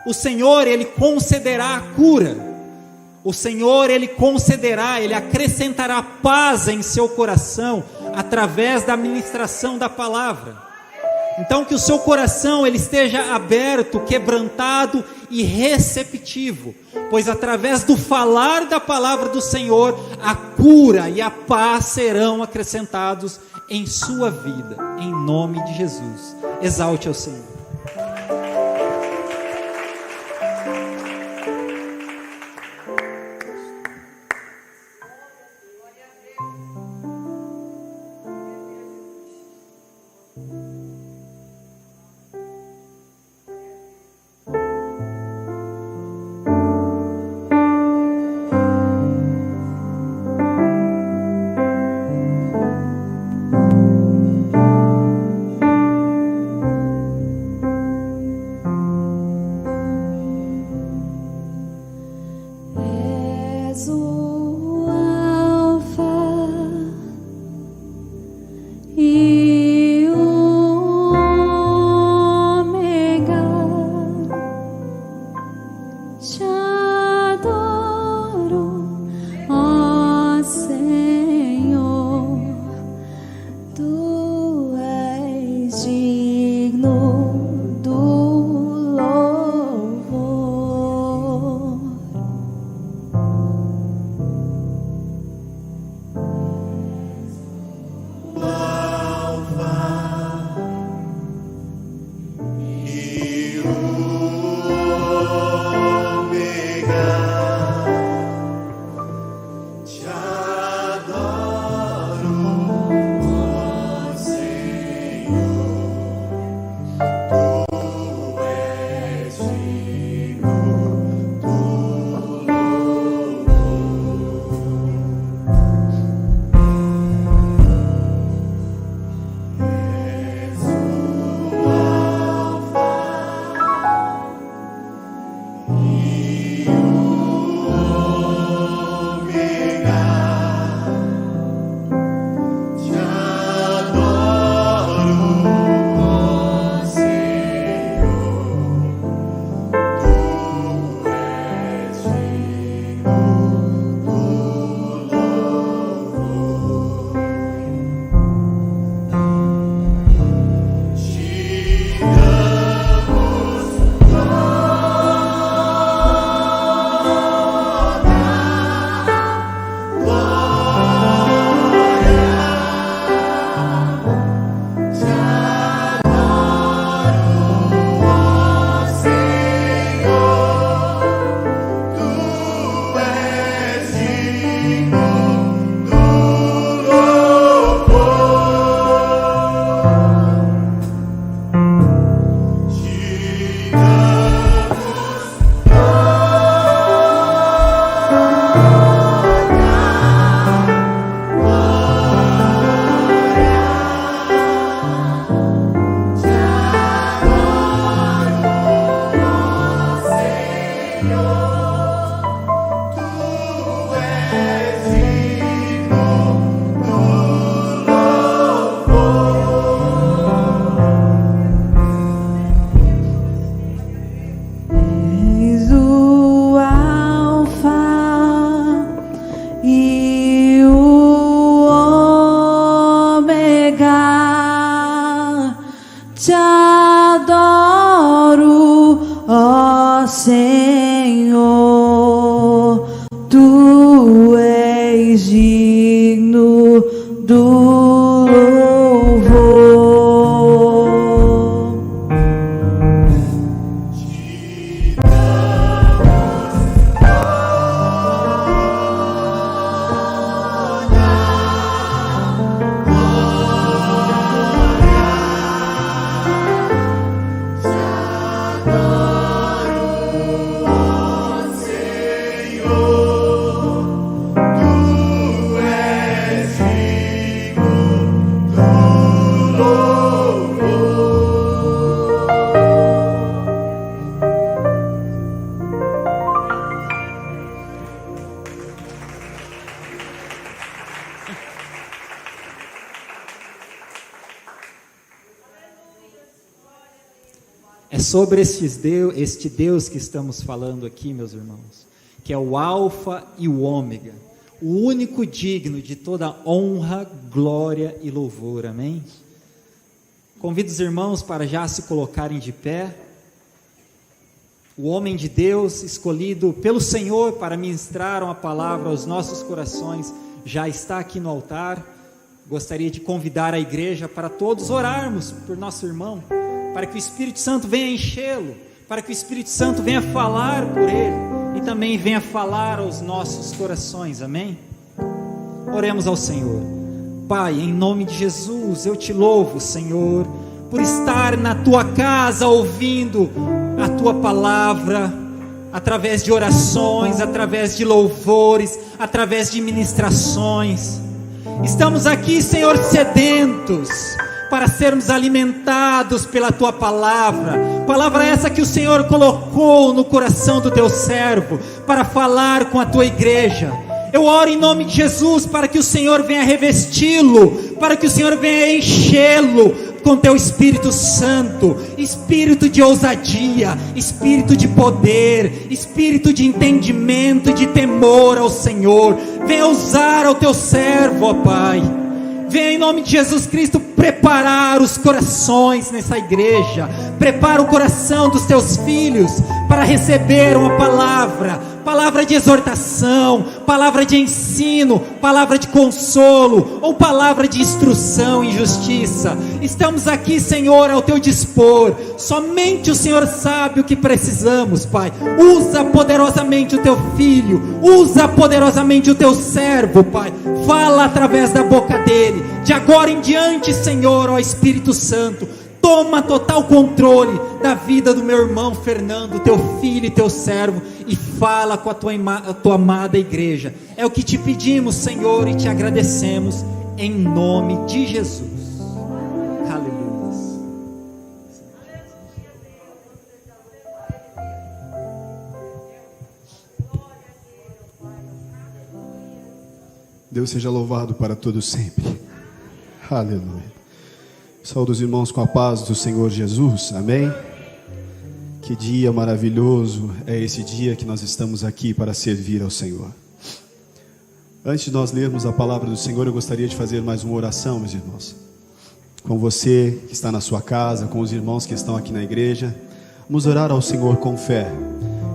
o Senhor, Ele concederá a cura. O Senhor, Ele concederá, Ele acrescentará paz em seu coração, através da ministração da palavra. Então que o seu coração, ele esteja aberto, quebrantado e receptivo, pois através do falar da palavra do Senhor, a cura e a paz serão acrescentados em sua vida, em nome de Jesus. Exalte ao Senhor. É sobre este Deus que estamos falando aqui, meus irmãos, que é o Alfa e o Ômega, o único digno de toda honra, glória e louvor, amém? Convido os irmãos para já se colocarem de pé. O homem de Deus, escolhido pelo Senhor para ministrar uma palavra aos nossos corações, já está aqui no altar. Gostaria de convidar a igreja para todos orarmos por nosso irmão, para que o Espírito Santo venha enchê-lo, para que o Espírito Santo venha falar por ele e também venha falar aos nossos corações, amém? Oremos ao Senhor. Pai, em nome de Jesus, eu te louvo, Senhor, por estar na tua casa ouvindo a tua palavra, através de orações, através de louvores, através de ministrações. Estamos aqui, Senhor, sedentos para sermos alimentados pela tua palavra, palavra essa que o Senhor colocou no coração do teu servo, para falar com a tua igreja. Eu oro em nome de Jesus, para que o Senhor venha revesti-lo, para que o Senhor venha enchê-lo com teu Espírito Santo, espírito de ousadia, espírito de poder, espírito de entendimento e de temor ao Senhor. Venha usar ao teu servo, ó Pai. Venha em nome de Jesus Cristo preparar os corações nessa igreja. Prepara o coração dos teus filhos para receber uma palavra de exortação, palavra de ensino, palavra de consolo, ou palavra de instrução e justiça. Estamos aqui, Senhor, ao teu dispor. Somente o Senhor sabe o que precisamos, Pai. Usa poderosamente o teu filho, usa poderosamente o teu servo, Pai. Fala através da boca dele. De agora em diante, Senhor, ó Espírito Santo, toma total controle da vida do meu irmão Fernando, teu filho e teu servo, e fala com a tua amada igreja. É o que te pedimos, Senhor, e te agradecemos em nome de Jesus. Aleluia. Deus seja louvado para todos sempre. Aleluia. Saúdo os irmãos com a paz do Senhor Jesus, amém? Que dia maravilhoso é esse dia que nós estamos aqui para servir ao Senhor. Antes de nós lermos a palavra do Senhor, eu gostaria de fazer mais uma oração, meus irmãos. Com você que está na sua casa, com os irmãos que estão aqui na igreja, vamos orar ao Senhor com fé.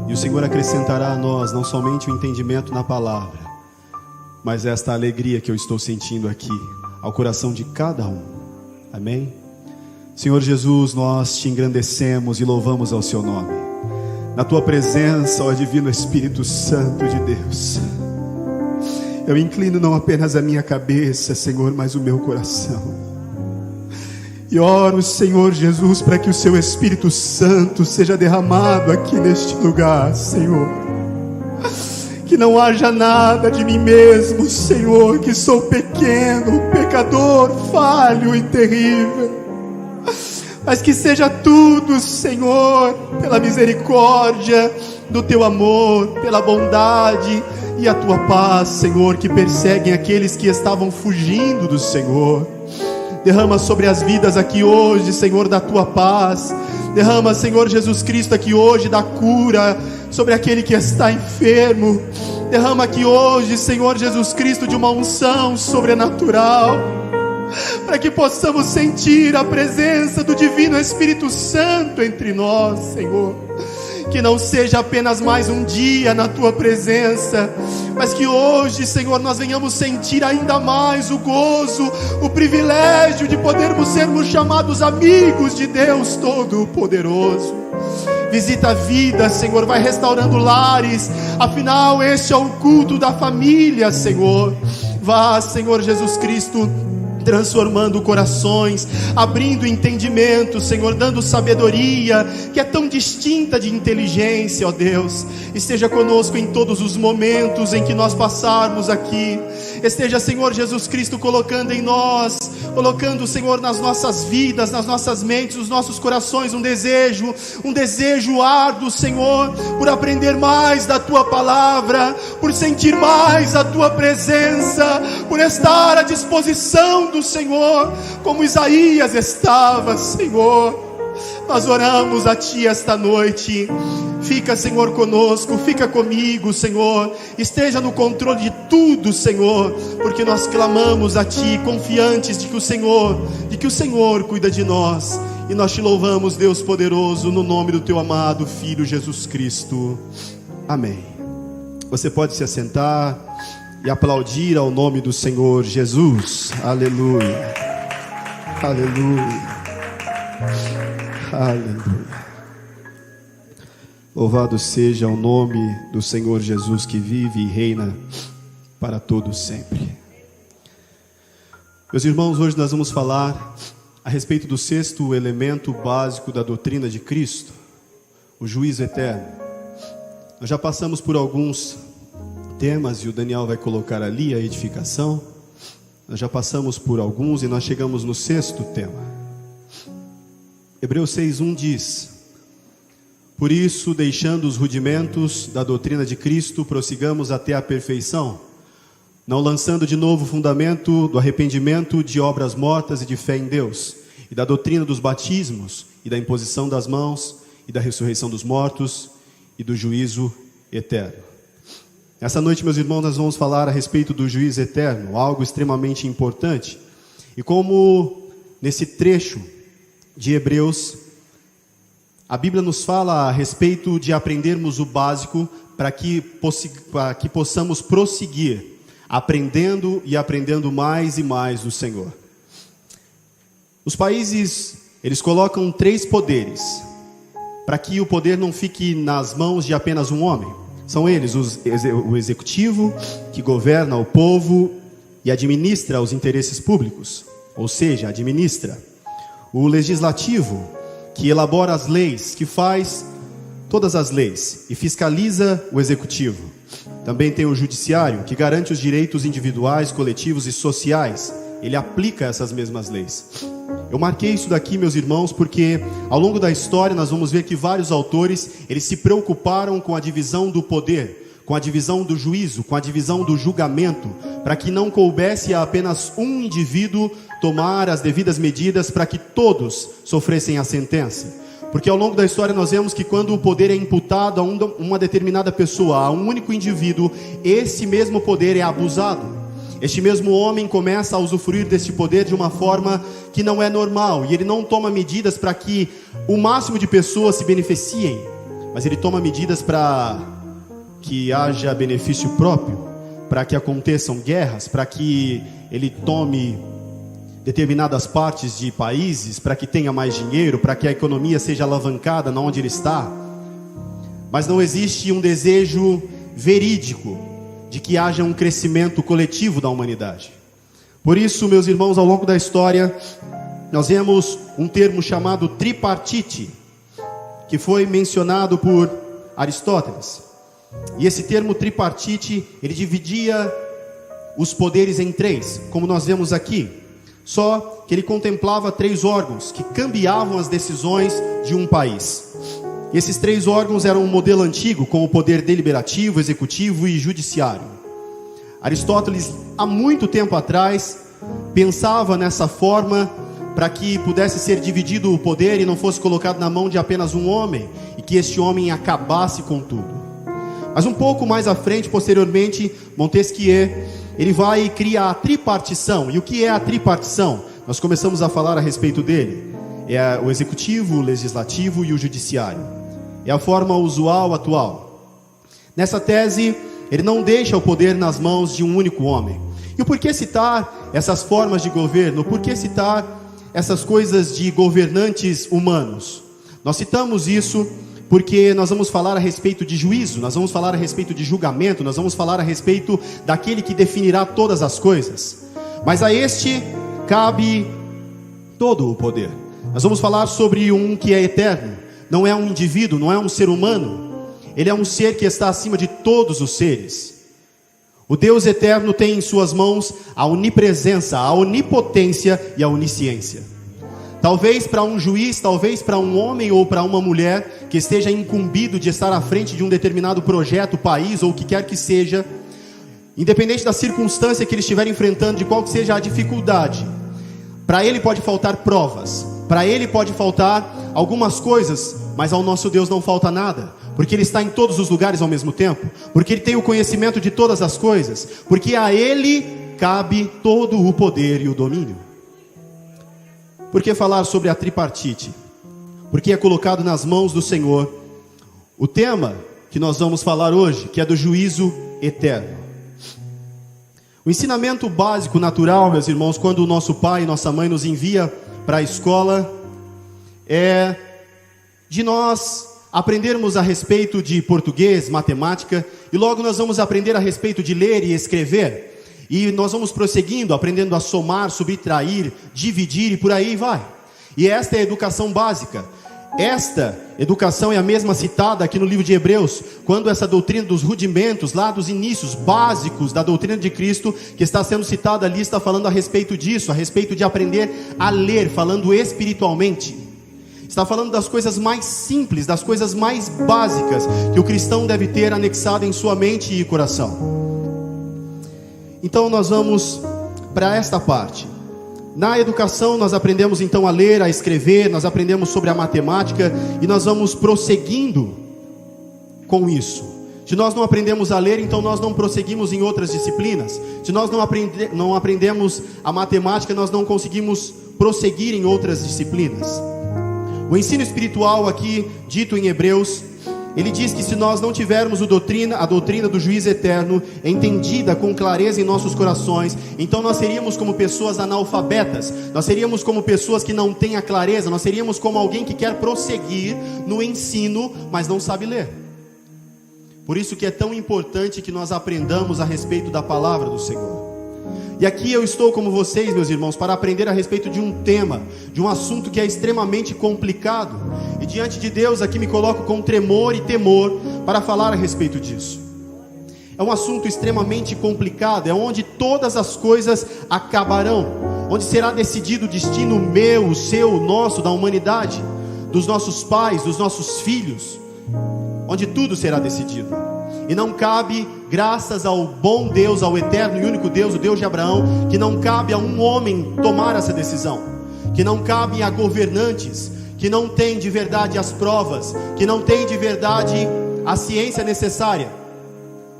E o Senhor acrescentará a nós não somente o entendimento na palavra, mas esta alegria que eu estou sentindo aqui, ao coração de cada um. Amém? Senhor Jesus, nós te engrandecemos e louvamos ao seu nome. Na tua presença, ó Divino Espírito Santo de Deus, eu inclino não apenas a minha cabeça, Senhor, mas o meu coração. E oro, Senhor Jesus, para que o seu Espírito Santo seja derramado aqui neste lugar, Senhor. Que não haja nada de mim mesmo, Senhor, que sou pequeno, pecador, falho e terrível, mas que seja tudo, Senhor, pela misericórdia do teu amor, pela bondade e a tua paz, Senhor, que perseguem aqueles que estavam fugindo do Senhor. Derrama sobre as vidas aqui hoje, Senhor, da tua paz. Derrama, Senhor Jesus Cristo, aqui hoje da cura sobre aquele que está enfermo. Derrama aqui hoje, Senhor Jesus Cristo, de uma unção sobrenatural, para que possamos sentir a presença do Divino Espírito Santo entre nós, Senhor. que não seja apenas mais um dia na Tua presença, mas que hoje, Senhor, nós venhamos sentir ainda mais o gozo, o privilégio de podermos sermos chamados amigos de Deus Todo-Poderoso. Visita a vida, Senhor, vai restaurando lares, afinal este é o culto da família, Senhor. Vá, Senhor Jesus Cristo, transformando corações, abrindo entendimento, Senhor, dando sabedoria, que é tão distinta de inteligência, ó Deus. Esteja conosco em todos os momentos em que nós passarmos aqui. Esteja, Senhor Jesus Cristo, colocando em nós, colocando, Senhor, nas nossas vidas, nas nossas mentes, nos nossos corações, um desejo árduo, Senhor, por aprender mais da Tua palavra, por sentir mais a Tua presença, por estar à disposição do Senhor, como Isaías estava, Senhor. Nós oramos a Ti esta noite. Fica, Senhor, conosco, fica comigo, Senhor. Esteja no controle de tudo, Senhor, porque nós clamamos a Ti, confiantes de que o Senhor cuida de nós. E nós Te louvamos, Deus poderoso, no nome do Teu amado Filho Jesus Cristo. Amém. Você pode se assentar e aplaudir ao nome do Senhor Jesus. Aleluia. Aleluia. Aleluia. Louvado seja o nome do Senhor Jesus, que vive e reina para todos sempre. Meus irmãos, hoje nós vamos falar a respeito do 6º elemento básico da doutrina de Cristo, o juízo eterno. Nós já passamos por alguns temas e o Daniel vai colocar ali a edificação. Nós já passamos por alguns e nós chegamos no 6º tema. Hebreus 6:1 diz: por isso, deixando os rudimentos da doutrina de Cristo, prossigamos até a perfeição, não lançando de novo o fundamento do arrependimento de obras mortas e de fé em Deus, e da doutrina dos batismos, e da imposição das mãos, e da ressurreição dos mortos, e do juízo eterno. Essa noite, meus irmãos, nós vamos falar a respeito do juízo eterno, algo extremamente importante. E como nesse trecho de Hebreus, a Bíblia nos fala a respeito de aprendermos o básico para que possamos prosseguir, aprendendo e aprendendo mais e mais do Senhor. Os países, eles colocam 3 poderes, para que o poder não fique nas mãos de apenas um homem. São eles o executivo, que governa o povo e administra os interesses públicos, ou seja, administra. O legislativo, que elabora as leis, que faz todas as leis e fiscaliza o executivo. Também tem o judiciário, que garante os direitos individuais, coletivos e sociais. Ele aplica essas mesmas leis. Eu marquei isso daqui, meus irmãos, porque ao longo da história nós vamos ver que vários autores, eles se preocuparam com a divisão do poder, com a divisão do juízo, com a divisão do julgamento, para que não coubesse a apenas um indivíduo tomar as devidas medidas para que todos sofressem a sentença. Porque ao longo da história nós vemos que quando o poder é imputado a uma determinada pessoa, a um único indivíduo, esse mesmo poder é abusado. Este mesmo homem começa a usufruir deste poder de uma forma que não é normal, e ele não toma medidas para que o máximo de pessoas se beneficiem, mas ele toma medidas para que haja benefício próprio, para que aconteçam guerras, para que ele tome determinadas partes de países, para que tenha mais dinheiro, para que a economia seja alavancada na onde ele está. Mas não existe um desejo verídico de que haja um crescimento coletivo da humanidade. Por isso, meus irmãos, ao longo da história, nós vemos um termo chamado tripartite, que foi mencionado por Aristóteles. E esse termo tripartite, ele dividia os poderes em 3, como nós vemos aqui. Só que ele contemplava 3 órgãos que cambiavam as decisões de um país. E esses 3 órgãos eram um modelo antigo, com o poder deliberativo, executivo e judiciário. Aristóteles, há muito tempo atrás, pensava nessa forma para que pudesse ser dividido o poder e não fosse colocado na mão de apenas um homem, e que este homem acabasse com tudo. Mas um pouco mais à frente, posteriormente, Montesquieu, ele vai e cria a tripartição. E o que é a tripartição? Nós começamos a falar a respeito dele. É o executivo, o legislativo e o judiciário. é a forma usual atual. Nessa tese, ele não deixa o poder nas mãos de um único homem. E por que citar essas formas de governo? Por que citar essas coisas de governantes humanos? Nós citamos isso porque nós vamos falar a respeito de juízo, nós vamos falar a respeito de julgamento, nós vamos falar a respeito daquele que definirá todas as coisas. Mas a este cabe todo o poder. Nós vamos falar sobre um que é eterno, não é um indivíduo, não é um ser humano. Ele é um ser que está acima de todos os seres. O Deus eterno tem em suas mãos a onipresença, a onipotência e a onisciência. Talvez para um juiz, talvez para um homem ou para uma mulher que esteja incumbido de estar à frente de um determinado projeto, país ou o que quer que seja, independente da circunstância que ele estiver enfrentando, de qual que seja a dificuldade, para ele pode faltar provas, para ele pode faltar algumas coisas, mas ao nosso Deus não falta nada, porque Ele está em todos os lugares ao mesmo tempo, porque Ele tem o conhecimento de todas as coisas, porque a Ele cabe todo o poder e o domínio. Por que falar sobre a tripartite? Porque é colocado nas mãos do Senhor o tema que nós vamos falar hoje, que é do juízo eterno. O ensinamento básico, natural, meus irmãos, quando o nosso pai e nossa mãe nos envia para a escola, é de nós aprendermos a respeito de português, matemática, e logo nós vamos aprender a respeito de ler e escrever. E nós vamos prosseguindo, aprendendo a somar, subtrair, dividir e por aí vai. E esta é a educação básica. Esta educação é a mesma citada aqui no livro de Hebreus, quando essa doutrina dos rudimentos, lá dos inícios básicos da doutrina de Cristo, que está sendo citada ali, está falando a respeito disso, a respeito de aprender a ler, falando espiritualmente. Está falando das coisas mais simples, das coisas mais básicas que o cristão deve ter anexado em sua mente e coração. Então nós vamos para esta parte. Na educação nós aprendemos então a ler, a escrever, nós aprendemos sobre a matemática e nós vamos prosseguindo com isso. Se nós não aprendemos a ler, então nós não prosseguimos em outras disciplinas. Se nós não aprendemos a matemática, nós não conseguimos prosseguir em outras disciplinas. O ensino espiritual aqui, dito em Hebreus, ele diz que se nós não tivermos a doutrina do juízo eterno entendida com clareza em nossos corações, então nós seríamos como pessoas analfabetas, nós seríamos como pessoas que não têm a clareza, nós seríamos como alguém que quer prosseguir no ensino, mas não sabe ler. Por isso que é tão importante que nós aprendamos a respeito da palavra do Senhor. E aqui eu estou como vocês, meus irmãos, para aprender a respeito de um tema, de um assunto que é extremamente complicado. E diante de Deus aqui me coloco com tremor e temor para falar a respeito disso. É um assunto extremamente complicado, é onde todas as coisas acabarão, onde será decidido o destino meu, o seu, o nosso, da humanidade, dos nossos pais, dos nossos filhos, onde tudo será decidido. E não cabe, graças ao bom Deus, ao eterno e único Deus, o Deus de Abraão, que não cabe a um homem tomar essa decisão, que não cabe a governantes, que não tem de verdade as provas, que não tem de verdade a ciência necessária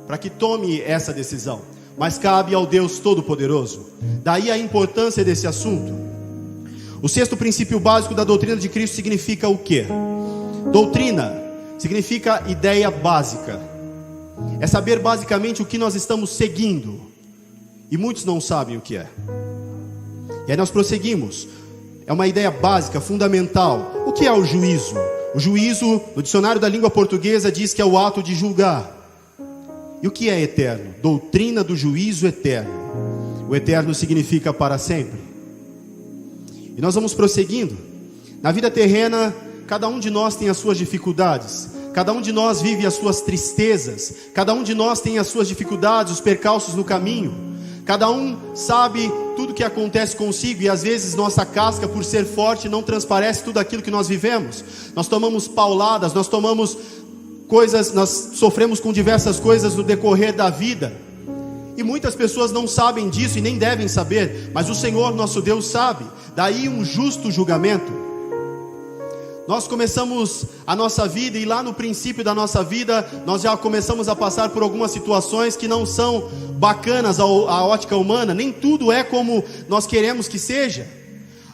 para que tome essa decisão, mas cabe ao Deus Todo-Poderoso. Daí a importância desse assunto. O sexto princípio básico da doutrina de Cristo significa o quê? Doutrina significa ideia básica. É saber basicamente o que nós estamos seguindo. E muitos não sabem o que é. E aí nós prosseguimos. É uma ideia básica, fundamental. O que é o juízo? O juízo, no dicionário da língua portuguesa, diz que é o ato de julgar. E o que é eterno? Doutrina do juízo eterno. O eterno significa para sempre. E nós vamos prosseguindo. Na vida terrena, cada um de nós tem as suas dificuldades. Cada um de nós vive as suas tristezas. Cada um de nós tem as suas dificuldades, os percalços no caminho. Cada um sabe tudo que acontece consigo. E às vezes nossa casca, por ser forte, não transparece tudo aquilo que nós vivemos. Nós tomamos pauladas, nós tomamos coisas, nós sofremos com diversas coisas no decorrer da vida. E muitas pessoas não sabem disso e nem devem saber. Mas o Senhor nosso Deus sabe. Daí um justo julgamento. Nós começamos a nossa vida e lá no princípio da nossa vida, nós já começamos a passar por algumas situações que não são bacanas à ótica humana. Nem tudo é como nós queremos que seja.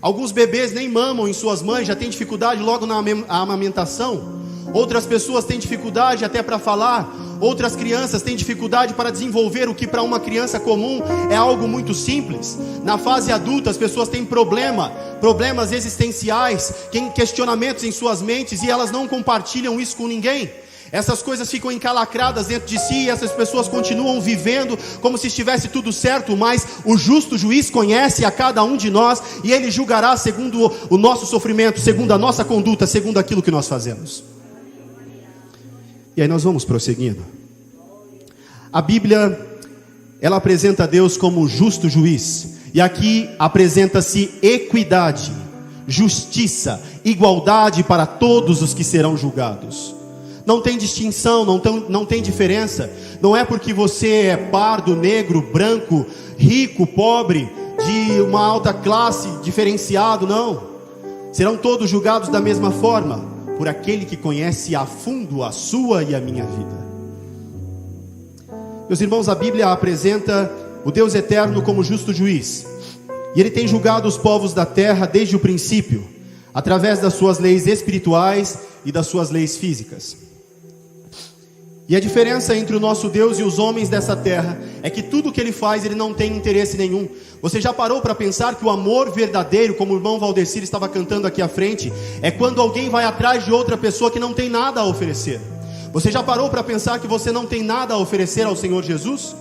Alguns bebês nem mamam em suas mães, já têm dificuldade logo na amamentação. Outras pessoas têm dificuldade até para falar. Outras crianças têm dificuldade para desenvolver o que para uma criança comum é algo muito simples. Na fase adulta as pessoas têm problemas existenciais, têm questionamentos em suas mentes e elas não compartilham isso com ninguém. Essas coisas ficam encalacradas dentro de si e essas pessoas continuam vivendo como se estivesse tudo certo, mas o justo juiz conhece a cada um de nós e ele julgará segundo o nosso sofrimento, segundo a nossa conduta, segundo aquilo que nós fazemos. E aí nós vamos prosseguindo. A Bíblia, ela apresenta Deus como justo juiz. E aqui apresenta-se equidade, justiça, igualdade para todos os que serão julgados. Não tem distinção, não tem diferença. Não é porque você é pardo, negro, branco, rico, pobre, de uma alta classe, diferenciado, não. Serão todos julgados da mesma forma, por aquele que conhece a fundo a sua e a minha vida. Meus irmãos, a Bíblia apresenta o Deus eterno como justo juiz. E Ele tem julgado os povos da terra desde o princípio, através das suas leis espirituais e das suas leis físicas. E a diferença entre o nosso Deus e os homens dessa terra é que tudo que Ele faz, Ele não tem interesse nenhum. Você já parou para pensar que o amor verdadeiro, como o irmão Valdecir estava cantando aqui à frente, é quando alguém vai atrás de outra pessoa que não tem nada a oferecer? Você já parou para pensar que você não tem nada a oferecer ao Senhor Jesus?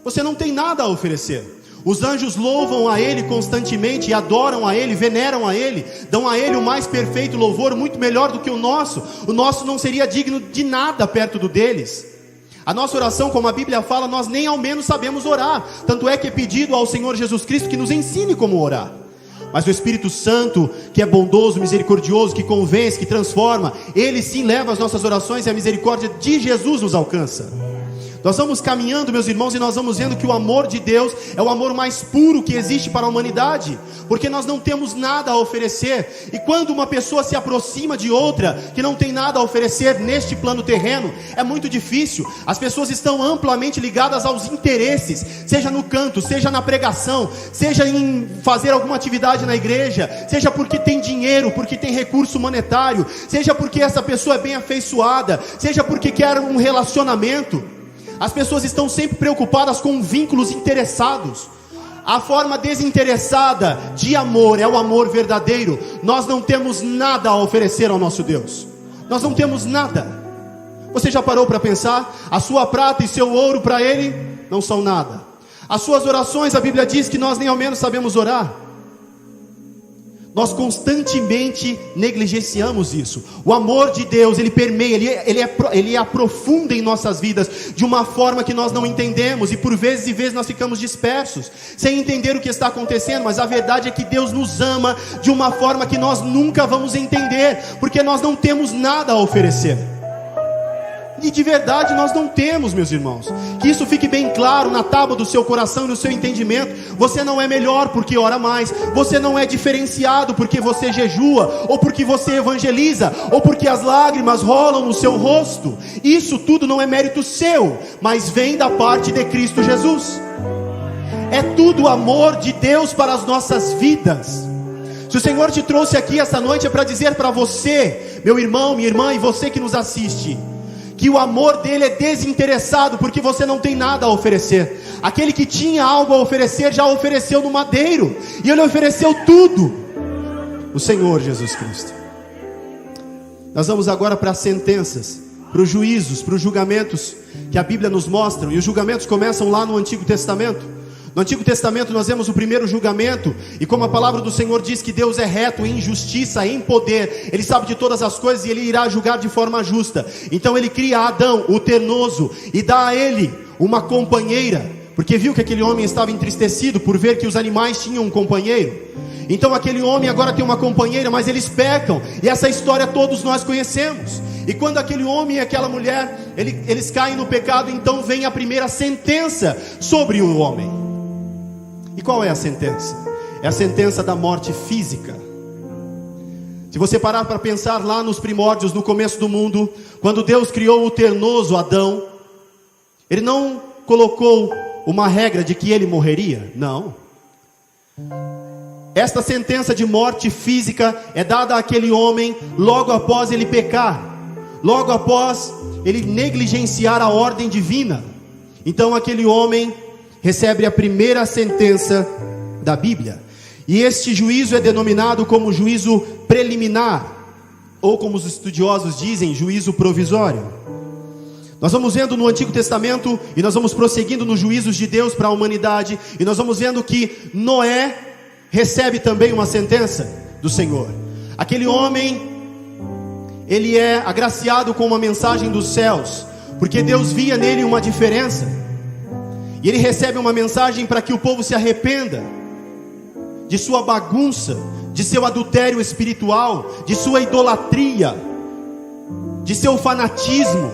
Você não tem nada a oferecer. Os anjos louvam a Ele constantemente e adoram a Ele, veneram a Ele, dão a Ele o mais perfeito louvor, muito melhor do que o nosso. O nosso não seria digno de nada perto do deles. A nossa oração, como a Bíblia fala, nós nem ao menos sabemos orar. Tanto é que é pedido ao Senhor Jesus Cristo que nos ensine como orar. Mas o Espírito Santo, que é bondoso, misericordioso, que convence, que transforma, Ele sim leva as nossas orações e a misericórdia de Jesus nos alcança. Nós vamos caminhando, meus irmãos, e nós vamos vendo que o amor de Deus é o amor mais puro que existe para a humanidade, porque nós não temos nada a oferecer. E quando uma pessoa se aproxima de outra que não tem nada a oferecer neste plano terreno, é muito difícil. As pessoas estão amplamente ligadas aos interesses, seja no canto, seja na pregação, seja em fazer alguma atividade na igreja, seja porque tem dinheiro, porque tem recurso monetário, seja porque essa pessoa é bem afeiçoada, seja porque quer um relacionamento. As pessoas estão sempre preocupadas com vínculos interessados. A forma desinteressada de amor é o amor verdadeiro. Nós não temos nada a oferecer ao nosso Deus. Nós não temos nada. Você já parou para pensar? A sua prata e seu ouro para Ele não são nada. As suas orações, a Bíblia diz que nós nem ao menos sabemos orar. Nós constantemente negligenciamos isso. O amor de Deus, Ele permeia, Ele aprofunda em nossas vidas de uma forma que nós não entendemos. E por vezes e vezes nós ficamos dispersos, sem entender o que está acontecendo. Mas a verdade é que Deus nos ama de uma forma que nós nunca vamos entender, porque nós não temos nada a oferecer. E de verdade nós não temos, meus irmãos. Que isso fique bem claro na tábua do seu coração e no seu entendimento. Você não é melhor porque ora mais. Você não é diferenciado porque você jejua, ou porque você evangeliza, ou porque as lágrimas rolam no seu rosto. Isso tudo não é mérito seu, mas vem da parte de Cristo Jesus. É tudo amor de Deus para as nossas vidas. Se o Senhor te trouxe aqui essa noite é para dizer para você, meu irmão, minha irmã, e você que nos assiste, que o amor dele é desinteressado, porque você não tem nada a oferecer. Aquele que tinha algo a oferecer, já ofereceu no madeiro, e ele ofereceu tudo, o Senhor Jesus Cristo. Nós vamos agora para as sentenças, para os juízos, para os julgamentos que a Bíblia nos mostra. E os julgamentos começam lá no Antigo Testamento. No Antigo Testamento nós vemos o primeiro julgamento, e como a palavra do Senhor diz que Deus é reto em justiça, em poder, Ele sabe de todas as coisas e Ele irá julgar de forma justa. Então Ele cria Adão, o ternoso, e dá a ele uma companheira, porque viu que aquele homem estava entristecido por ver que os animais tinham um companheiro. Então aquele homem agora tem uma companheira, mas eles pecam, e essa história todos nós conhecemos. E quando aquele homem e aquela mulher, eles caem no pecado, então vem a primeira sentença sobre o homem. E qual é a sentença? É a sentença da morte física. Se você parar para pensar lá nos primórdios, no começo do mundo, quando Deus criou o ternoso Adão, Ele não colocou uma regra de que ele morreria, não. Esta sentença de morte física é dada àquele homem logo após ele pecar. logo após ele negligenciar a ordem divina. Então aquele homem recebe a primeira sentença da Bíblia. E este juízo é denominado como juízo preliminar, ou como os estudiosos dizem, juízo provisório. Nós vamos vendo no Antigo Testamento, e nós vamos prosseguindo nos juízos de Deus para a humanidade, e nós vamos vendo que Noé recebe também uma sentença do Senhor. Aquele homem, ele é agraciado com uma mensagem dos céus, porque Deus via nele uma diferença, e ele recebe uma mensagem para que o povo se arrependa de sua bagunça, de seu adultério espiritual, de sua idolatria, de seu fanatismo,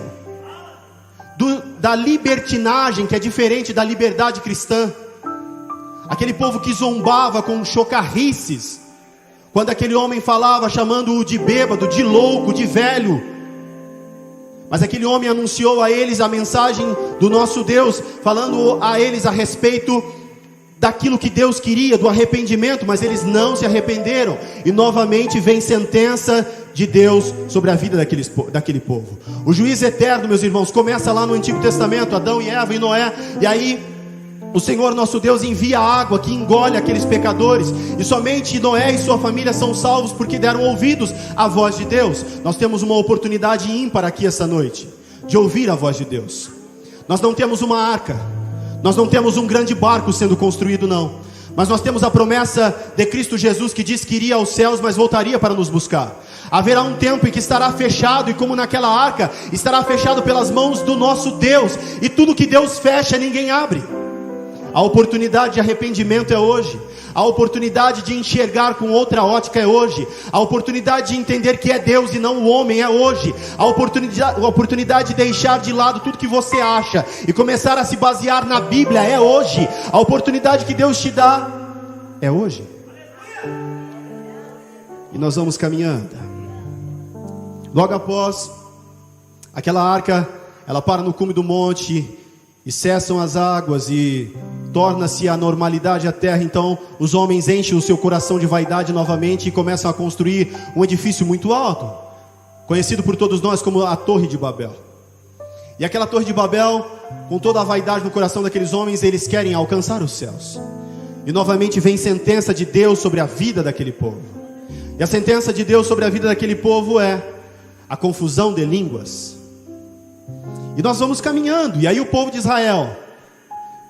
da libertinagem, que é diferente da liberdade cristã. Aquele povo que zombava com chocarrices, quando aquele homem falava, chamando-o de bêbado, de louco, de velho. Mas aquele homem anunciou a eles a mensagem do nosso Deus, falando a eles a respeito daquilo que Deus queria, do arrependimento, mas eles não se arrependeram, e novamente vem sentença de Deus sobre a vida daquele povo. O juízo eterno, meus irmãos, começa lá no Antigo Testamento, Adão e Eva e Noé, e aí o Senhor nosso Deus envia água que engole aqueles pecadores, e somente Noé e sua família são salvos porque deram ouvidos à voz de Deus. Nós temos uma oportunidade ímpar aqui essa noite, de ouvir a voz de Deus. Nós não temos uma arca, nós não temos um grande barco sendo construído, não, mas nós temos a promessa de Cristo Jesus, que diz que iria aos céus, mas voltaria para nos buscar. Haverá um tempo em que estará fechado, e como naquela arca, estará fechado pelas mãos do nosso Deus, e tudo que Deus fecha, ninguém abre. A oportunidade de arrependimento é hoje. A oportunidade de enxergar com outra ótica é hoje. A oportunidade de entender que é Deus e não o homem é hoje. A oportunidade de deixar de lado tudo que você acha e começar a se basear na Bíblia é hoje. A oportunidade que Deus te dá é hoje. E nós vamos caminhando. Logo após aquela arca, ela para no cume do monte e cessam as águas e torna-se a normalidade a terra. Então os homens enchem o seu coração de vaidade novamente e começam a construir um edifício muito alto, conhecido por todos nós como a Torre de Babel. E aquela Torre de Babel, com toda a vaidade no coração daqueles homens, eles querem alcançar os céus. E novamente vem sentença de Deus sobre a vida daquele povo. E a sentença de Deus sobre a vida daquele povo é a confusão de línguas. E nós vamos caminhando, e aí o povo de Israel,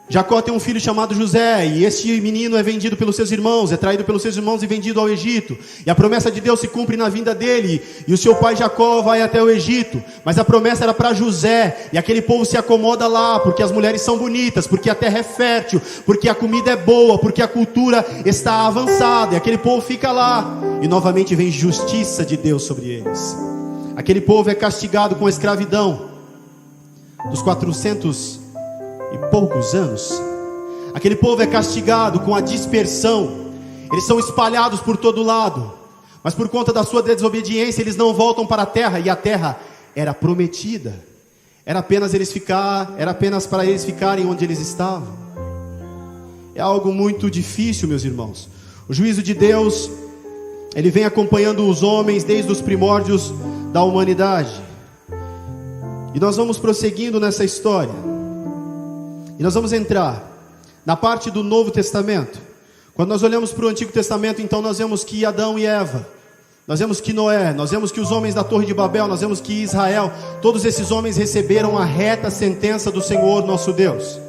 Jacó tem um filho chamado José, e este menino é vendido pelos seus irmãos, é traído pelos seus irmãos e vendido ao Egito, e a promessa de Deus se cumpre na vinda dele, e o seu pai Jacó vai até o Egito, mas a promessa era para José, e aquele povo se acomoda lá, porque as mulheres são bonitas, porque a terra é fértil, porque a comida é boa, porque a cultura está avançada, e aquele povo fica lá, e novamente vem justiça de Deus sobre eles. Aquele povo é castigado com a escravidão dos 400 e poucos anos. Aquele povo é castigado com a dispersão. Eles são espalhados por todo lado, mas por conta da sua desobediência eles não voltam para a terra, e a terra era prometida. Era apenas para eles ficarem onde eles estavam. É algo muito difícil, meus irmãos. O juízo de Deus, ele vem acompanhando os homens desde os primórdios da humanidade. E nós vamos prosseguindo nessa história. E nós vamos entrar na parte do Novo Testamento. Quando nós olhamos para o Antigo Testamento, então nós vemos que Adão e Eva, nós vemos que Noé, nós vemos que os homens da Torre de Babel, nós vemos que Israel, todos esses homens receberam a reta sentença do Senhor nosso Deus.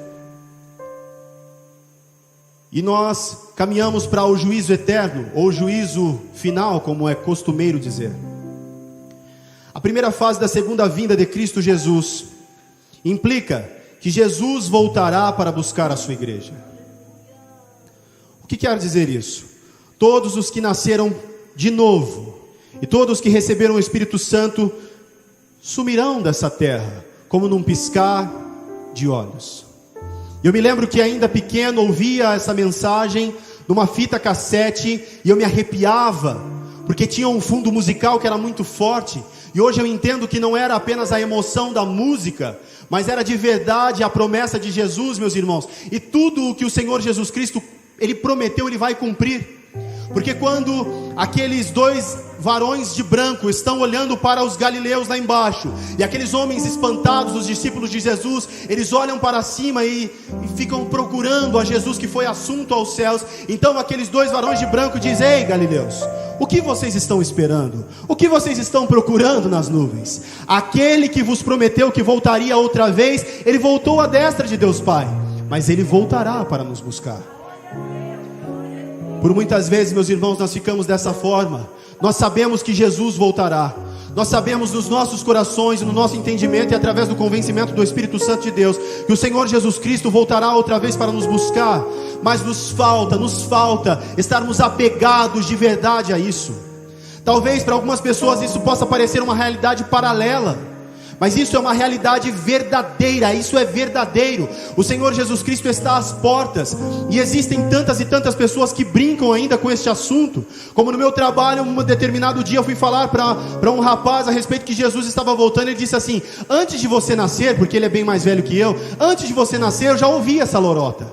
E nós caminhamos para o juízo eterno, ou juízo final, como é costumeiro dizer. A primeira fase da segunda vinda de Cristo Jesus implica que Jesus voltará para buscar a sua igreja. O que quer dizer isso? Todos os que nasceram de novo e todos que receberam o Espírito Santo sumirão dessa terra, como num piscar de olhos. Eu me lembro que ainda pequeno ouvia essa mensagem numa fita cassete e eu me arrepiava, porque tinha um fundo musical que era muito forte. E hoje eu entendo que não era apenas a emoção da música, mas era de verdade a promessa de Jesus, meus irmãos. E tudo o que o Senhor Jesus Cristo, Ele prometeu, Ele vai cumprir. Porque quando aqueles dois varões de branco estão olhando para os galileus lá embaixo, e aqueles homens espantados, os discípulos de Jesus, eles olham para cima e ficam procurando a Jesus que foi assunto aos céus. Então aqueles dois varões de branco dizem: ei, galileus, o que vocês estão esperando? O que vocês estão procurando nas nuvens? Aquele que vos prometeu que voltaria outra vez, ele voltou à destra de Deus Pai, mas ele voltará para nos buscar. Por muitas vezes, meus irmãos, nós ficamos dessa forma. Nós sabemos que Jesus voltará. Nós sabemos nos nossos corações, no nosso entendimento e através do convencimento do Espírito Santo de Deus, que o Senhor Jesus Cristo voltará outra vez para nos buscar. Mas nos falta estarmos apegados de verdade a isso. Talvez para algumas pessoas isso possa parecer uma realidade paralela, mas isso é uma realidade verdadeira, isso é verdadeiro. O Senhor Jesus Cristo está às portas, e existem tantas e tantas pessoas que brincam ainda com este assunto. Como no meu trabalho, um determinado dia eu fui falar para um rapaz a respeito que Jesus estava voltando. Ele disse assim: antes de você nascer, porque ele é bem mais velho que eu, antes de você nascer eu já ouvi essa lorota.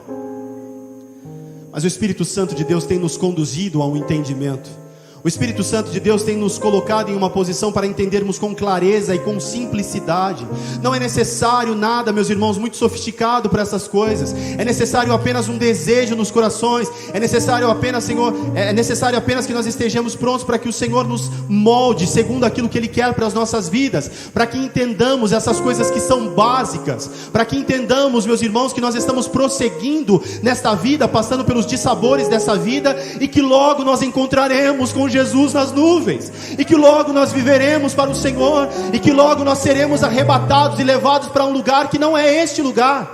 Mas o Espírito Santo de Deus tem nos conduzido a um entendimento. O Espírito Santo de Deus tem nos colocado em uma posição para entendermos com clareza e com simplicidade. Não é necessário nada, meus irmãos, muito sofisticado para essas coisas. É necessário apenas um desejo nos corações. É necessário apenas, Senhor, é necessário apenas que nós estejamos prontos para que o Senhor nos molde segundo aquilo que Ele quer para as nossas vidas, para que entendamos essas coisas que são básicas, para que entendamos, meus irmãos, que nós estamos prosseguindo nesta vida, passando pelos dissabores dessa vida, e que logo nós encontraremos com Jesus nas nuvens, e que logo nós viveremos para o Senhor, e que logo nós seremos arrebatados e levados para um lugar que não é este lugar,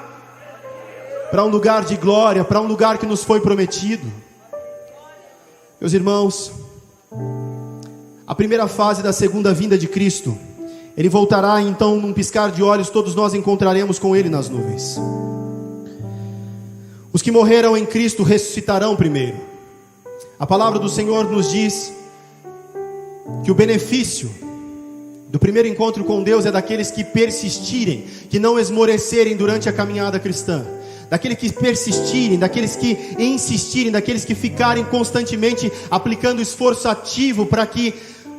para um lugar de glória, para um lugar que nos foi prometido. Meus irmãos, a primeira fase da segunda vinda de Cristo, Ele voltará, então num piscar de olhos todos nós encontraremos com Ele nas nuvens. Os que morreram em Cristo ressuscitarão primeiro. A palavra do Senhor nos diz que o benefício do primeiro encontro com Deus é daqueles que persistirem, que não esmorecerem durante a caminhada cristã, daqueles que persistirem, daqueles que insistirem, daqueles que ficarem constantemente aplicando esforço ativo para que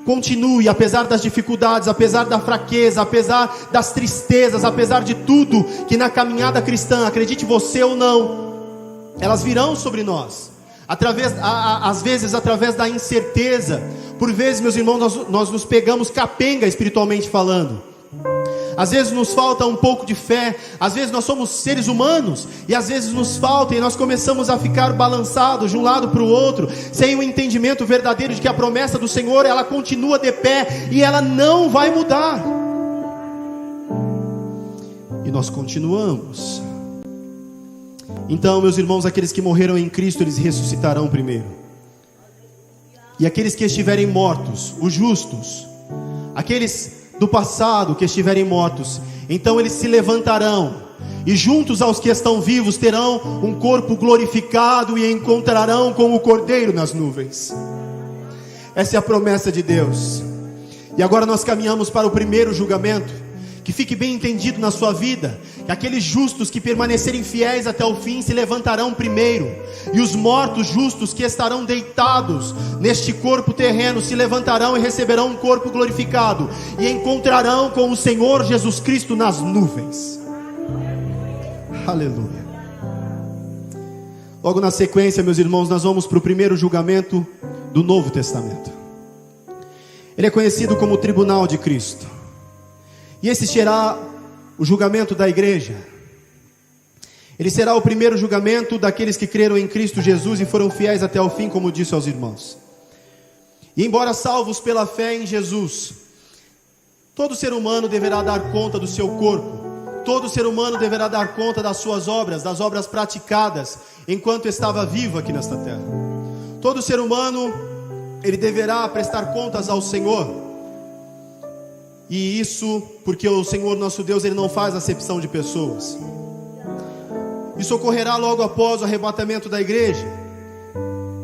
continue, apesar das dificuldades, apesar da fraqueza, apesar das tristezas, apesar de tudo que na caminhada cristã, acredite você ou não, elas virão sobre nós. Às vezes através da incerteza. Por vezes, meus irmãos, nós nos pegamos capenga espiritualmente falando. Às vezes nos falta um pouco de fé. Às vezes nós somos seres humanos, e às vezes nos falta, e nós começamos a ficar balançados de um lado para o outro, sem o entendimento verdadeiro de que a promessa do Senhor, ela continua de pé, e ela não vai mudar. E nós continuamos. Então, meus irmãos, aqueles que morreram em Cristo, eles ressuscitarão primeiro. E aqueles que estiverem mortos, os justos, aqueles do passado que estiverem mortos, então eles se levantarão, e juntos aos que estão vivos terão um corpo glorificado, e encontrarão com o Cordeiro nas nuvens. Essa é a promessa de Deus. E agora nós caminhamos para o primeiro julgamento. Que fique bem entendido na sua vida, que aqueles justos que permanecerem fiéis até o fim se levantarão primeiro, e os mortos justos que estarão deitados neste corpo terreno se levantarão e receberão um corpo glorificado, e encontrarão com o Senhor Jesus Cristo nas nuvens. Aleluia. Logo na sequência, meus irmãos, nós vamos para o primeiro julgamento do Novo Testamento. Ele é conhecido como o Tribunal de Cristo. E esse será o julgamento da igreja. Ele será o primeiro julgamento daqueles que creram em Cristo Jesus e foram fiéis até o fim, como disse aos irmãos. E embora salvos pela fé em Jesus, todo ser humano deverá dar conta do seu corpo. Todo ser humano deverá dar conta das suas obras, das obras praticadas enquanto estava vivo aqui nesta terra. Todo ser humano, ele deverá prestar contas ao Senhor. E isso porque o Senhor nosso Deus, Ele não faz acepção de pessoas. Isso ocorrerá logo após o arrebatamento da igreja,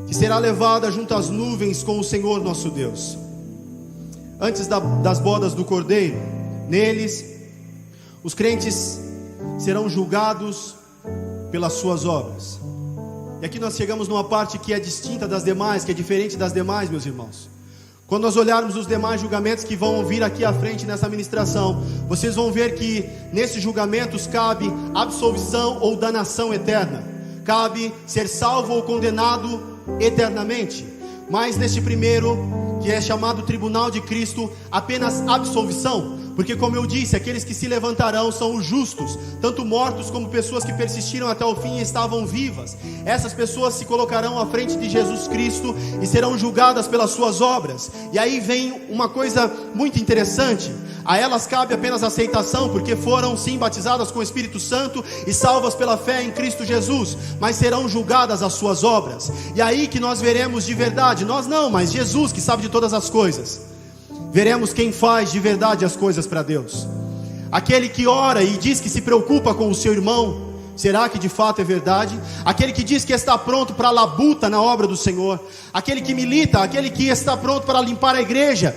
que será levada junto às nuvens com o Senhor nosso Deus. Antes das bodas do Cordeiro, neles, os crentes serão julgados pelas suas obras. E aqui nós chegamos numa parte que é distinta das demais, que é diferente das demais, meus irmãos. Quando nós olharmos os demais julgamentos que vão vir aqui à frente nessa ministração, vocês vão ver que nesses julgamentos cabe absolvição ou danação eterna. Cabe ser salvo ou condenado eternamente. Mas neste primeiro, que é chamado Tribunal de Cristo, apenas absolvição. Porque, como eu disse, aqueles que se levantarão são os justos, tanto mortos como pessoas que persistiram até o fim e estavam vivas. Essas pessoas se colocarão à frente de Jesus Cristo e serão julgadas pelas suas obras. E aí vem uma coisa muito interessante: a elas cabe apenas aceitação, porque foram sim batizadas com o Espírito Santo e salvas pela fé em Cristo Jesus, mas serão julgadas as suas obras. E aí que nós veremos de verdade, nós não, mas Jesus, que sabe de todas as coisas, veremos quem faz de verdade as coisas para Deus. Aquele que ora e diz que se preocupa com o seu irmão, será que de fato é verdade? Aquele que diz que está pronto para a labuta na obra do Senhor, aquele que milita, aquele que está pronto para limpar a igreja,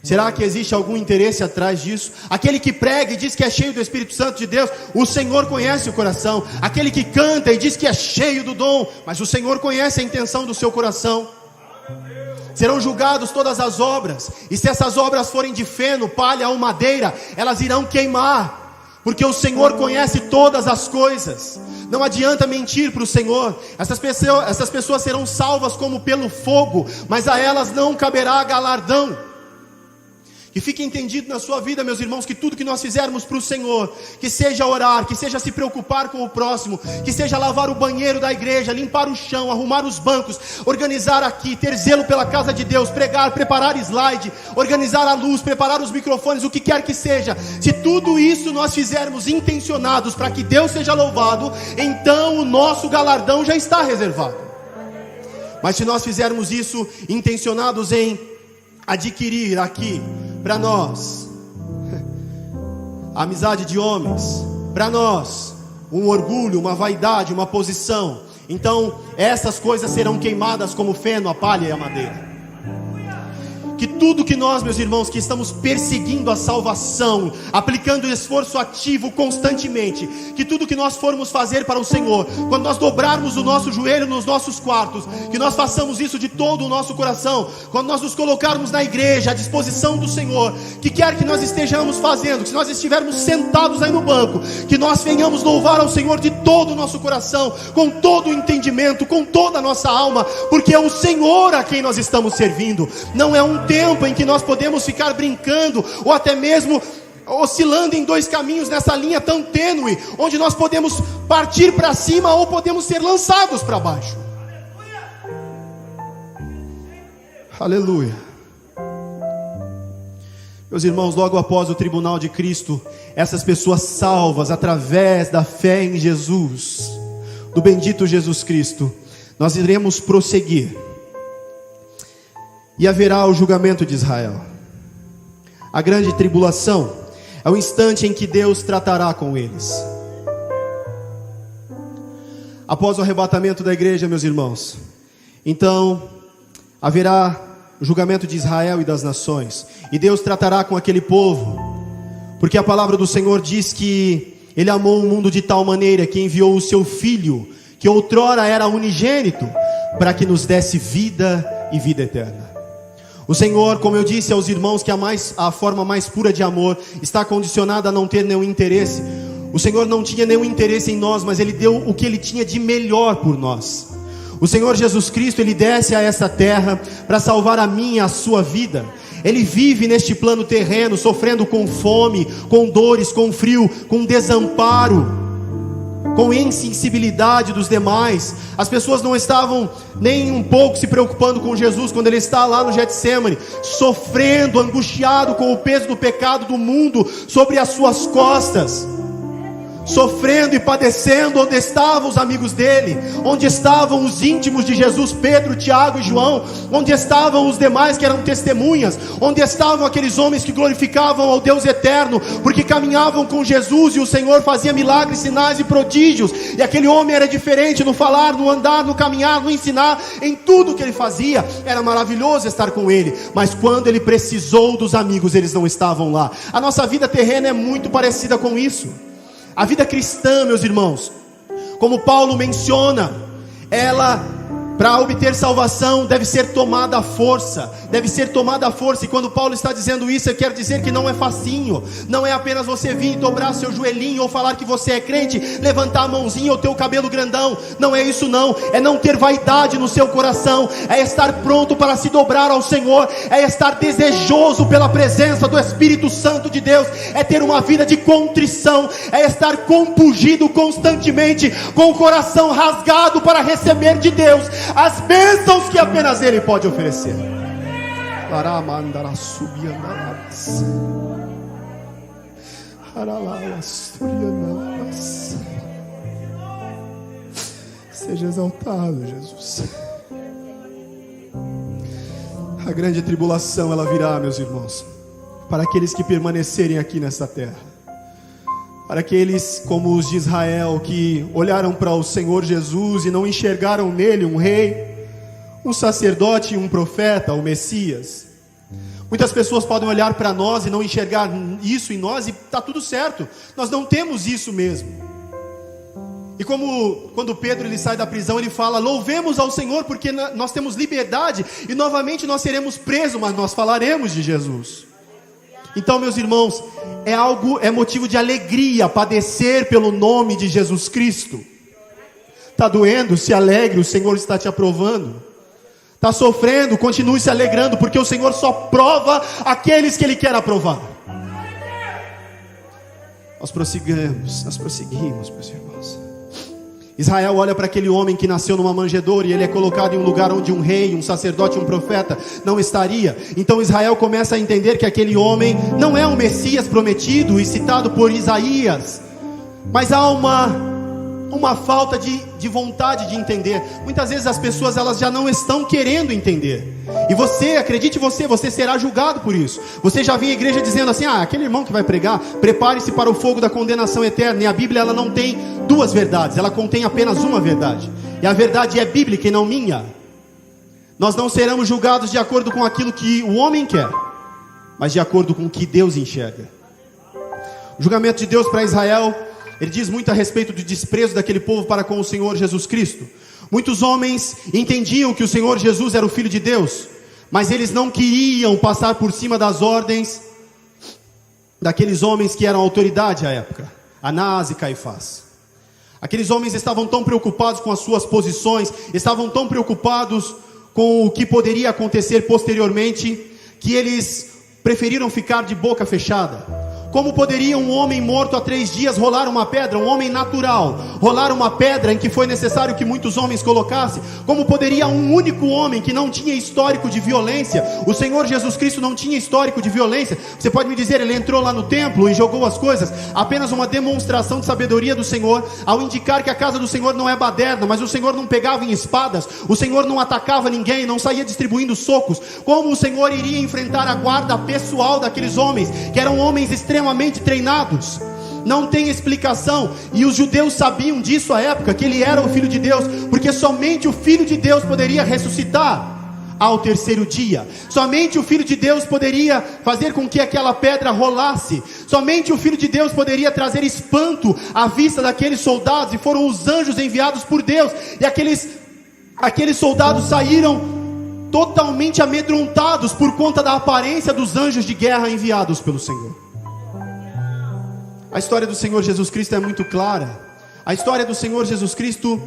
será que existe algum interesse atrás disso? Aquele que prega e diz que é cheio do Espírito Santo de Deus, o Senhor conhece o coração. Aquele que canta e diz que é cheio do dom, mas o Senhor conhece a intenção do seu coração. Serão julgados todas as obras, e se essas obras forem de feno, palha ou madeira, elas irão queimar, porque o Senhor conhece todas as coisas. Não adianta mentir para o Senhor. Essas pessoas serão salvas como pelo fogo, mas a elas não caberá galardão. Que fique entendido na sua vida, meus irmãos, que tudo que nós fizermos para o Senhor, que seja orar, que seja se preocupar com o próximo, que seja lavar o banheiro da igreja, limpar o chão, arrumar os bancos, organizar aqui, ter zelo pela casa de Deus, pregar, preparar slide, organizar a luz, preparar os microfones, o que quer que seja, se tudo isso nós fizermos intencionados para que Deus seja louvado, então o nosso galardão já está reservado. Mas se nós fizermos isso intencionados em adquirir aqui para nós a amizade de homens, para nós um orgulho, uma vaidade, uma posição, então essas coisas serão queimadas como feno, a palha e a madeira. Que tudo que nós, meus irmãos, que estamos perseguindo a salvação, aplicando esforço ativo constantemente, que tudo que nós formos fazer para o Senhor, quando nós dobrarmos o nosso joelho nos nossos quartos, que nós façamos isso de todo o nosso coração, quando nós nos colocarmos na igreja à disposição do Senhor, que quer que nós estejamos fazendo, que se nós estivermos sentados aí no banco, que nós venhamos louvar ao Senhor de todo o nosso coração, com todo o entendimento, com toda a nossa alma, porque é o Senhor a quem nós estamos servindo. Não é um tempo em que nós podemos ficar brincando, ou até mesmo oscilando em dois caminhos nessa linha tão tênue, onde nós podemos partir para cima ou podemos ser lançados para baixo. Aleluia. Meus irmãos, logo após o tribunal de Cristo, essas pessoas salvas através da fé em Jesus, do bendito Jesus Cristo, nós iremos prosseguir. E haverá o julgamento de Israel. A grande tribulação é o instante em que Deus tratará com eles. Após o arrebatamento da igreja, meus irmãos, então haverá o julgamento de Israel e das nações. E Deus tratará com aquele povo, porque a palavra do Senhor diz que Ele amou o mundo de tal maneira que enviou o seu Filho, que outrora era unigênito, para que nos desse vida e vida eterna. O Senhor, como eu disse aos irmãos, que a forma mais pura de amor está condicionada a não ter nenhum interesse. O Senhor não tinha nenhum interesse em nós, mas Ele deu o que Ele tinha de melhor por nós. O Senhor Jesus Cristo, Ele desce a essa terra para salvar a minha e a sua vida. Ele vive neste plano terreno, sofrendo com fome, com dores, com frio, com desamparo, com insensibilidade dos demais. As pessoas não estavam nem um pouco se preocupando com Jesus quando Ele está lá no Getsêmani, sofrendo, angustiado com o peso do pecado do mundo sobre as suas costas, sofrendo e padecendo. Onde estavam os amigos dele? Onde estavam os íntimos de Jesus, Pedro, Tiago e João? Onde estavam os demais que eram testemunhas? Onde estavam aqueles homens que glorificavam ao Deus eterno, porque caminhavam com Jesus e o Senhor fazia milagres, sinais e prodígios? E aquele homem era diferente no falar, no andar, no caminhar, no ensinar, em tudo que ele fazia. Era maravilhoso estar com ele, mas quando ele precisou dos amigos, eles não estavam lá. A nossa vida terrena é muito parecida com isso. A vida cristã, meus irmãos, como Paulo menciona, para obter salvação, deve ser tomada à força, e quando Paulo está dizendo isso, eu quero dizer que não é facinho, não é apenas você vir e dobrar seu joelhinho, ou falar que você é crente, levantar a mãozinha ou ter o cabelo grandão, não é isso não, é não ter vaidade no seu coração, é estar pronto para se dobrar ao Senhor, é estar desejoso pela presença do Espírito Santo de Deus, é ter uma vida de contrição, é estar compungido constantemente, com o coração rasgado para receber de Deus as bênçãos que apenas Ele pode oferecer. Seja exaltado, Jesus. A grande tribulação, ela virá, meus irmãos, para aqueles que permanecerem aqui nesta terra, para aqueles como os de Israel, que olharam para o Senhor Jesus e não enxergaram nele um rei, um sacerdote, um profeta, o Messias. Muitas pessoas podem olhar para nós e não enxergar isso em nós, e está tudo certo, nós não temos isso mesmo. E como quando Pedro ele sai da prisão, ele fala: louvemos ao Senhor, porque nós temos liberdade, e novamente nós seremos presos, mas nós falaremos de Jesus. Então, meus irmãos, é motivo de alegria padecer pelo nome de Jesus Cristo. Está doendo? Se alegre, o Senhor está te aprovando. Está sofrendo? Continue se alegrando, porque o Senhor só prova aqueles que Ele quer aprovar. Nós prosseguimos, meus irmãos. Israel olha para aquele homem que nasceu numa manjedoura, e ele é colocado em um lugar onde um rei, um sacerdote, um profeta não estaria. Então Israel começa a entender que aquele homem não é o Messias prometido e citado por Isaías, mas há uma falta de vontade de entender. Muitas vezes as pessoas, elas já não estão querendo entender, e você, acredite você será julgado por isso. Você já vem à igreja dizendo assim: aquele irmão que vai pregar, prepare-se para o fogo da condenação eterna. E a Bíblia, ela não tem duas verdades, ela contém apenas uma verdade, e a verdade é bíblica e não minha. Nós não seremos julgados de acordo com aquilo que o homem quer, mas de acordo com o que Deus enxerga. O julgamento de Deus para Israel, ele diz muito a respeito do desprezo daquele povo para com o Senhor Jesus Cristo. Muitos homens entendiam que o Senhor Jesus era o Filho de Deus, mas eles não queriam passar por cima das ordens daqueles homens que eram autoridade à época, Anás e Caifás. Aqueles homens estavam tão preocupados com as suas posições, estavam tão preocupados com o que poderia acontecer posteriormente, que eles preferiram ficar de boca fechada. Como poderia um homem morto há 3 dias rolar uma pedra, um homem natural, rolar uma pedra em que foi necessário que muitos homens colocassem? Como poderia um único homem que não tinha histórico de violência, o Senhor Jesus Cristo não tinha histórico de violência, você pode me dizer, ele entrou lá no templo e jogou as coisas? Apenas uma demonstração de sabedoria do Senhor, ao indicar que a casa do Senhor não é baderna, mas o Senhor não pegava em espadas, o Senhor não atacava ninguém, não saía distribuindo socos. Como o Senhor iria enfrentar a guarda pessoal daqueles homens, que eram homens extremamente treinados? Não tem explicação, e os judeus sabiam disso à época, que ele era o Filho de Deus, porque somente o Filho de Deus poderia ressuscitar ao 3º dia, somente o Filho de Deus poderia fazer com que aquela pedra rolasse, somente o Filho de Deus poderia trazer espanto à vista daqueles soldados, e foram os anjos enviados por Deus, e aqueles soldados saíram totalmente amedrontados por conta da aparência dos anjos de guerra enviados pelo Senhor. A história do Senhor Jesus Cristo é muito clara. A história do Senhor Jesus Cristo,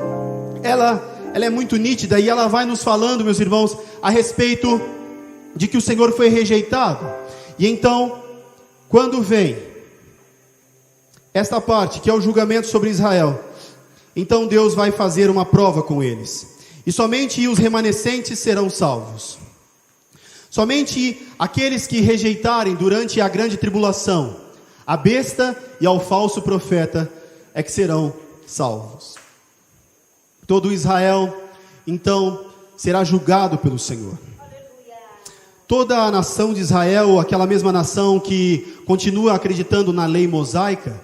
ela é muito nítida, e ela vai nos falando, meus irmãos, a respeito de que o Senhor foi rejeitado. E então, quando vem esta parte, que é o julgamento sobre Israel, então Deus vai fazer uma prova com eles, e somente os remanescentes serão salvos. Somente aqueles que rejeitarem durante a grande tribulação a besta e ao falso profeta é que serão salvos. Todo Israel então será julgado pelo Senhor. Toda a nação de Israel, aquela mesma nação que continua acreditando na lei mosaica,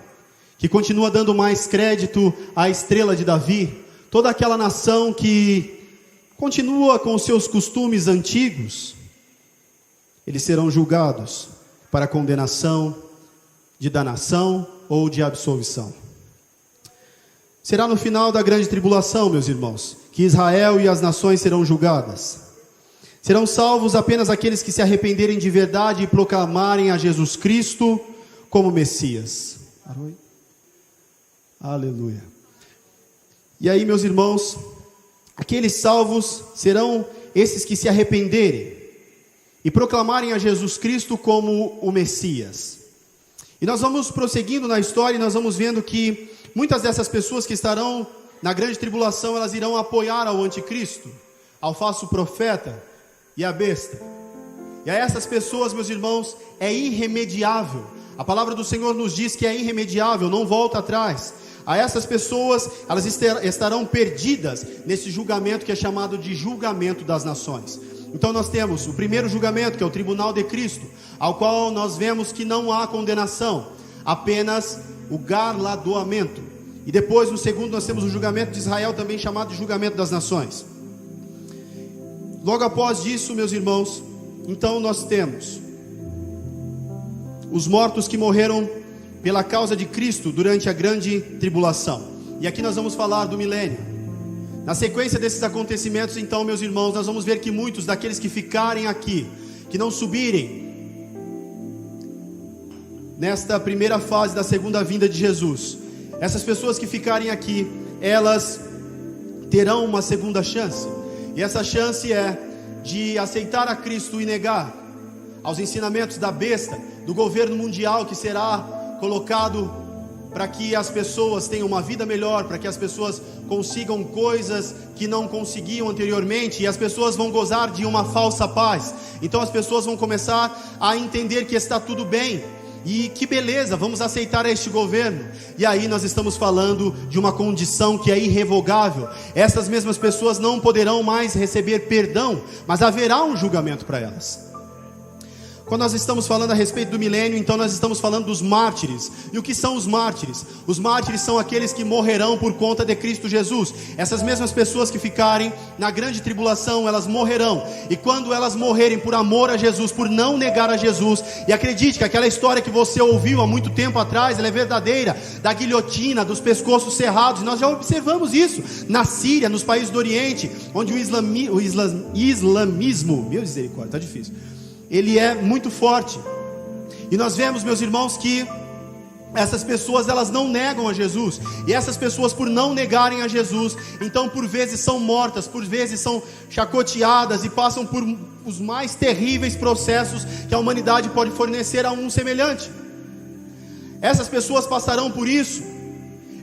que continua dando mais crédito à estrela de Davi, toda aquela nação que continua com os seus costumes antigos, eles serão julgados para condenação, de danação ou de absolvição. Será no final da grande tribulação, meus irmãos, que Israel e as nações serão julgadas. Serão salvos apenas aqueles que se arrependerem de verdade e proclamarem a Jesus Cristo como Messias. Aleluia. E aí, meus irmãos, aqueles salvos serão esses que se arrependerem e proclamarem a Jesus Cristo como o Messias. E nós vamos prosseguindo na história e nós vamos vendo que muitas dessas pessoas que estarão na grande tribulação, elas irão apoiar ao anticristo, ao falso profeta e à besta. E a essas pessoas, meus irmãos, é irremediável. A palavra do Senhor nos diz que é irremediável, não volta atrás. A essas pessoas, elas estarão perdidas nesse julgamento que é chamado de julgamento das nações. Então nós temos o primeiro julgamento, que é o tribunal de Cristo, ao qual nós vemos que não há condenação, apenas o galardoamento. E depois, no segundo, nós temos o julgamento de Israel, também chamado de julgamento das nações. Logo após isso, meus irmãos, então nós temos os mortos que morreram pela causa de Cristo durante a grande tribulação. E aqui nós vamos falar do milênio. Na sequência desses acontecimentos, então, meus irmãos, nós vamos ver que muitos daqueles que ficarem aqui, que não subirem nesta primeira fase da segunda vinda de Jesus, essas pessoas que ficarem aqui, elas terão uma segunda chance. E essa chance é de aceitar a Cristo e negar aos ensinamentos da besta, do governo mundial que será colocado para que as pessoas tenham uma vida melhor, para que as pessoas consigam coisas que não conseguiam anteriormente, e as pessoas vão gozar de uma falsa paz. Então as pessoas vão começar a entender que está tudo bem, e que beleza, vamos aceitar este governo. E aí nós estamos falando de uma condição que é irrevogável. Essas mesmas pessoas não poderão mais receber perdão, mas haverá um julgamento para elas. Quando nós estamos falando a respeito do milênio, então nós estamos falando dos mártires. E o que são os mártires? Os mártires são aqueles que morrerão por conta de Cristo Jesus. Essas mesmas pessoas que ficarem na grande tribulação, elas morrerão. E quando elas morrerem por amor a Jesus, por não negar a Jesus, e acredite que aquela história que você ouviu há muito tempo atrás, ela é verdadeira, da guilhotina, dos pescoços cerrados. Nós já observamos isso na Síria, nos países do Oriente, onde o islamismo, meu misericórdia, está difícil, ele é muito forte. E nós vemos, meus irmãos, que essas pessoas, elas não negam a Jesus. E essas pessoas, por não negarem a Jesus, então por vezes são mortas, por vezes são chacoteadas e passam por os mais terríveis processos que a humanidade pode fornecer a um semelhante. Essas pessoas passarão por isso.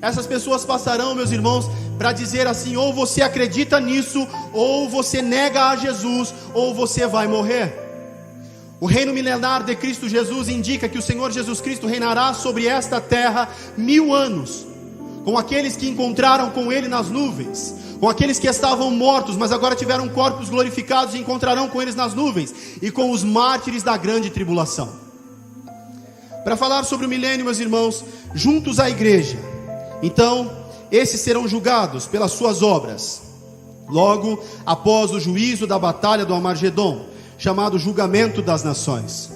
Essas pessoas passarão, meus irmãos, para dizer assim: ou você acredita nisso, ou você nega a Jesus, ou você vai morrer. O reino milenar de Cristo Jesus indica que o Senhor Jesus Cristo reinará sobre esta terra 1000 anos, com aqueles que encontraram com Ele nas nuvens, com aqueles que estavam mortos, mas agora tiveram corpos glorificados e encontrarão com eles nas nuvens, e com os mártires da grande tribulação. Para falar sobre o milênio, meus irmãos, juntos à igreja, então, esses serão julgados pelas suas obras, logo após o juízo da batalha do Armagedon, chamado julgamento das nações.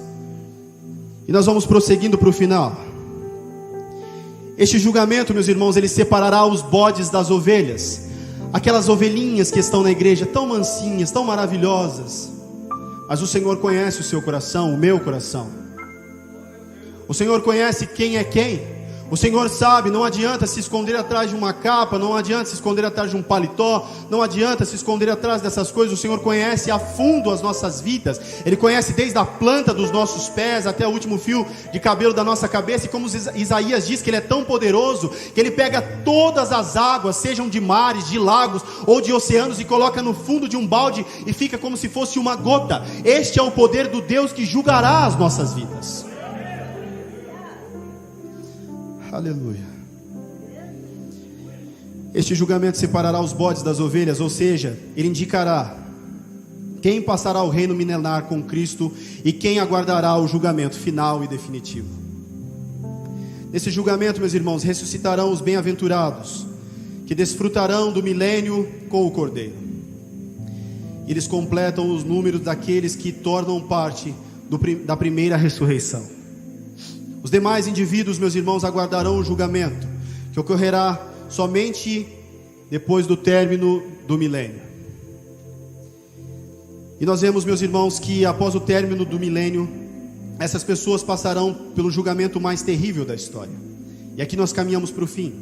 E nós vamos prosseguindo para o final. Este julgamento, meus irmãos, ele separará os bodes das ovelhas, aquelas ovelhinhas que estão na igreja, tão mansinhas, tão maravilhosas, mas o Senhor conhece o seu coração, o meu coração. O Senhor conhece quem é quem. O Senhor sabe, não adianta se esconder atrás de uma capa, não adianta se esconder atrás de um paletó, não adianta se esconder atrás dessas coisas. O Senhor conhece a fundo as nossas vidas. Ele conhece desde a planta dos nossos pés até o último fio de cabelo da nossa cabeça. E como Isaías diz que Ele é tão poderoso, que Ele pega todas as águas, sejam de mares, de lagos ou de oceanos, e coloca no fundo de um balde e fica como se fosse uma gota. Este é o poder do Deus que julgará as nossas vidas. Aleluia. Este julgamento separará os bodes das ovelhas, ou seja, ele indicará quem passará o reino milenar com Cristo e quem aguardará o julgamento final e definitivo. Nesse julgamento, meus irmãos, ressuscitarão os bem-aventurados, que desfrutarão do milênio com o Cordeiro. Eles completam os números daqueles que tornam parte da primeira ressurreição. Os demais indivíduos, meus irmãos, aguardarão o julgamento, que ocorrerá somente depois do término do milênio. E nós vemos, meus irmãos, que após o término do milênio, essas pessoas passarão pelo julgamento mais terrível da história. E aqui nós caminhamos para o fim.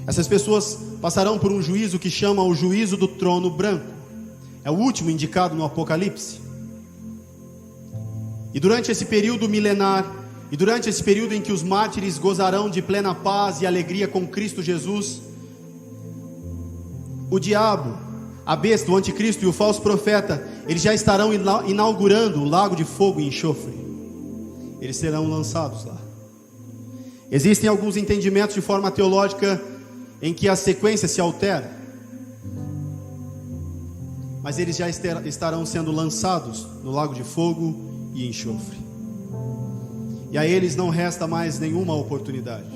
Essas pessoas passarão por um juízo que chama o juízo do trono branco. É o último indicado no Apocalipse. E durante esse período milenar, e durante esse período em que os mártires gozarão de plena paz e alegria com Cristo Jesus, o diabo, a besta, o anticristo e o falso profeta, eles já estarão inaugurando o lago de fogo e enxofre. Eles serão lançados lá. Existem alguns entendimentos de forma teológica em que a sequência se altera, mas eles já estarão sendo lançados no lago de fogo e enxofre. E a eles não resta mais nenhuma oportunidade.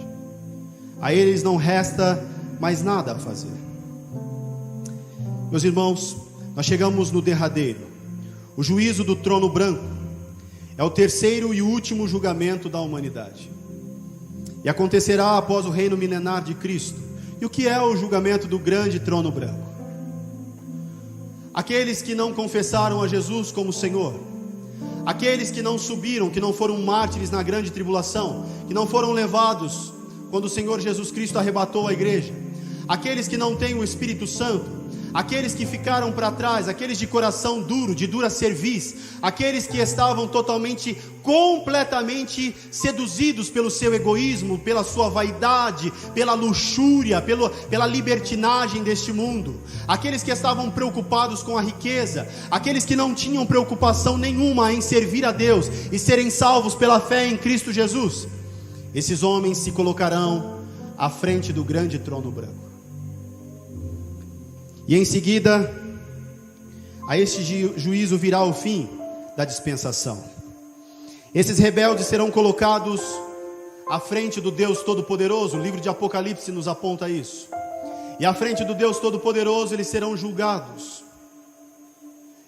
A eles não resta mais nada a fazer. Meus irmãos, nós chegamos no derradeiro. O juízo do trono branco é o terceiro e último julgamento da humanidade. E acontecerá após o reino milenar de Cristo. E o que é o julgamento do grande trono branco? Aqueles que não confessaram a Jesus como Senhor, aqueles que não subiram, que não foram mártires na grande tribulação, que não foram levados quando o Senhor Jesus Cristo arrebatou a igreja, aqueles que não têm o Espírito Santo, aqueles que ficaram para trás, aqueles de coração duro, de dura cerviz, aqueles que estavam totalmente, completamente seduzidos pelo seu egoísmo, pela sua vaidade, pela luxúria, pela libertinagem deste mundo, aqueles que estavam preocupados com a riqueza, aqueles que não tinham preocupação nenhuma em servir a Deus e serem salvos pela fé em Cristo Jesus. Esses homens se colocarão à frente do grande trono branco. E em seguida, a este juízo virá o fim da dispensação. Esses rebeldes serão colocados à frente do Deus Todo-Poderoso. O livro de Apocalipse nos aponta isso. E à frente do Deus Todo-Poderoso eles serão julgados.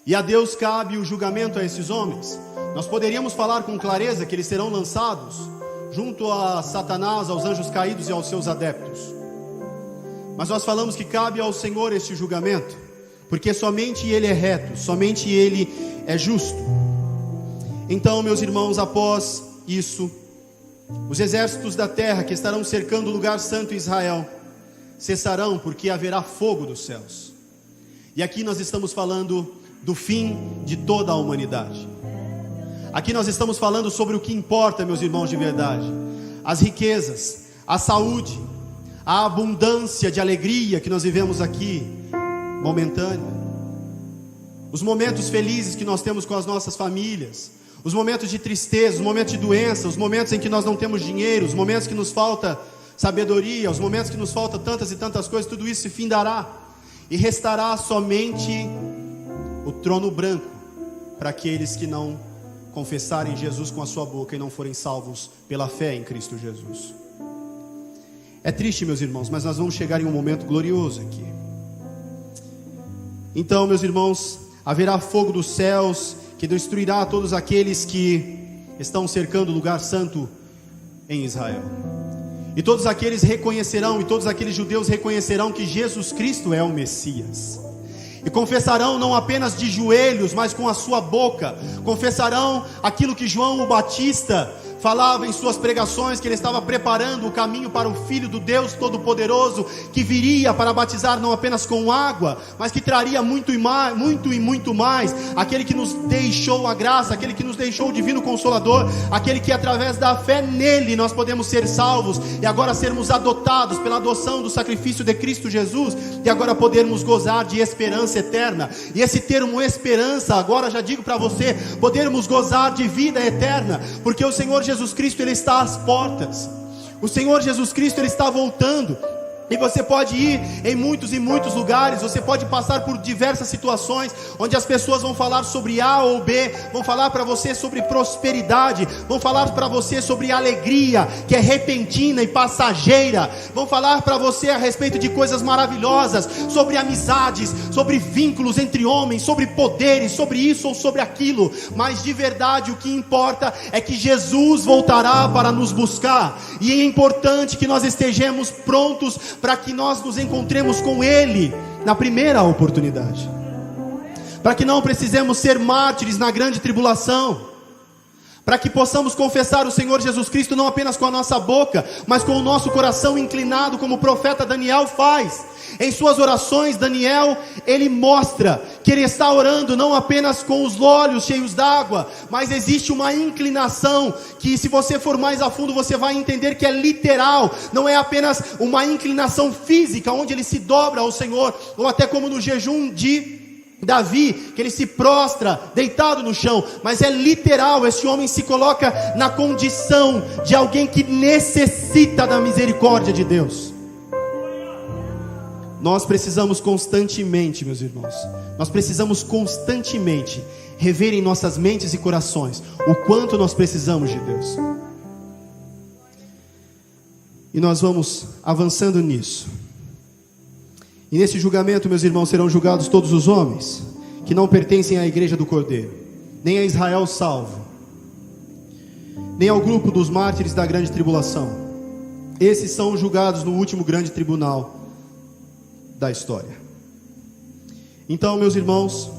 E a Deus cabe o julgamento a esses homens. Nós poderíamos falar com clareza que eles serão lançados junto a Satanás, aos anjos caídos e aos seus adeptos. Mas nós falamos que cabe ao Senhor este julgamento, porque somente Ele é reto, somente Ele é justo. Então, meus irmãos, após isso, os exércitos da terra que estarão cercando o lugar santo em Israel cessarão, porque haverá fogo dos céus. E aqui nós estamos falando do fim de toda a humanidade. Aqui nós estamos falando sobre o que importa, meus irmãos, de verdade: as riquezas, a saúde, a abundância de alegria que nós vivemos aqui, momentânea, os momentos felizes que nós temos com as nossas famílias, os momentos de tristeza, os momentos de doença, os momentos em que nós não temos dinheiro, os momentos que nos falta sabedoria, os momentos que nos falta tantas e tantas coisas, tudo isso se findará, e restará somente o trono branco para aqueles que não confessarem Jesus com a sua boca e não forem salvos pela fé em Cristo Jesus. É triste, meus irmãos, mas nós vamos chegar em um momento glorioso aqui. Então, meus irmãos, haverá fogo dos céus que destruirá todos aqueles que estão cercando o lugar santo em Israel. E todos aqueles reconhecerão, e todos aqueles judeus reconhecerão que Jesus Cristo é o Messias. E confessarão não apenas de joelhos, mas com a sua boca. Confessarão aquilo que João o Batista falava em suas pregações, que ele estava preparando o caminho para o Filho do Deus Todo-Poderoso, que viria para batizar não apenas com água, mas que traria muito e muito mais, aquele que nos deixou a graça, aquele que nos deixou o divino Consolador, aquele que através da fé nele nós podemos ser salvos, e agora sermos adotados pela adoção do sacrifício de Cristo Jesus, e agora podermos gozar de esperança eterna. E esse termo esperança, agora já digo para você, podermos gozar de vida eterna, porque o Senhor Jesus Cristo, Ele está às portas. O Senhor Jesus Cristo, Ele está voltando. E você pode ir em muitos e muitos lugares, você pode passar por diversas situações, onde as pessoas vão falar sobre A ou B, vão falar para você sobre prosperidade, vão falar para você sobre alegria, que é repentina e passageira, vão falar para você a respeito de coisas maravilhosas, sobre amizades, sobre vínculos entre homens, sobre poderes, sobre isso ou sobre aquilo, mas de verdade o que importa é que Jesus voltará para nos buscar, e é importante que nós estejamos prontos para que nós nos encontremos com Ele na primeira oportunidade, para que não precisemos ser mártires na grande tribulação, para que possamos confessar o Senhor Jesus Cristo não apenas com a nossa boca, mas com o nosso coração inclinado, como o profeta Daniel faz. Em suas orações, Daniel, ele mostra que ele está orando não apenas com os olhos cheios d'água, mas existe uma inclinação, que se você for mais a fundo, você vai entender que é literal, não é apenas uma inclinação física, onde ele se dobra ao Senhor, ou até como no jejum de Davi, que ele se prostra, deitado no chão, mas é literal. Este homem se coloca na condição de alguém que necessita da misericórdia de Deus. Nós precisamos constantemente, meus irmãos, nós precisamos constantemente rever em nossas mentes e corações o quanto nós precisamos de Deus. E nós vamos avançando nisso. E nesse julgamento, meus irmãos, serão julgados todos os homens que não pertencem à igreja do Cordeiro, nem a Israel salvo, nem ao grupo dos mártires da grande tribulação. Esses são julgados no último grande tribunal da história. Então, meus irmãos,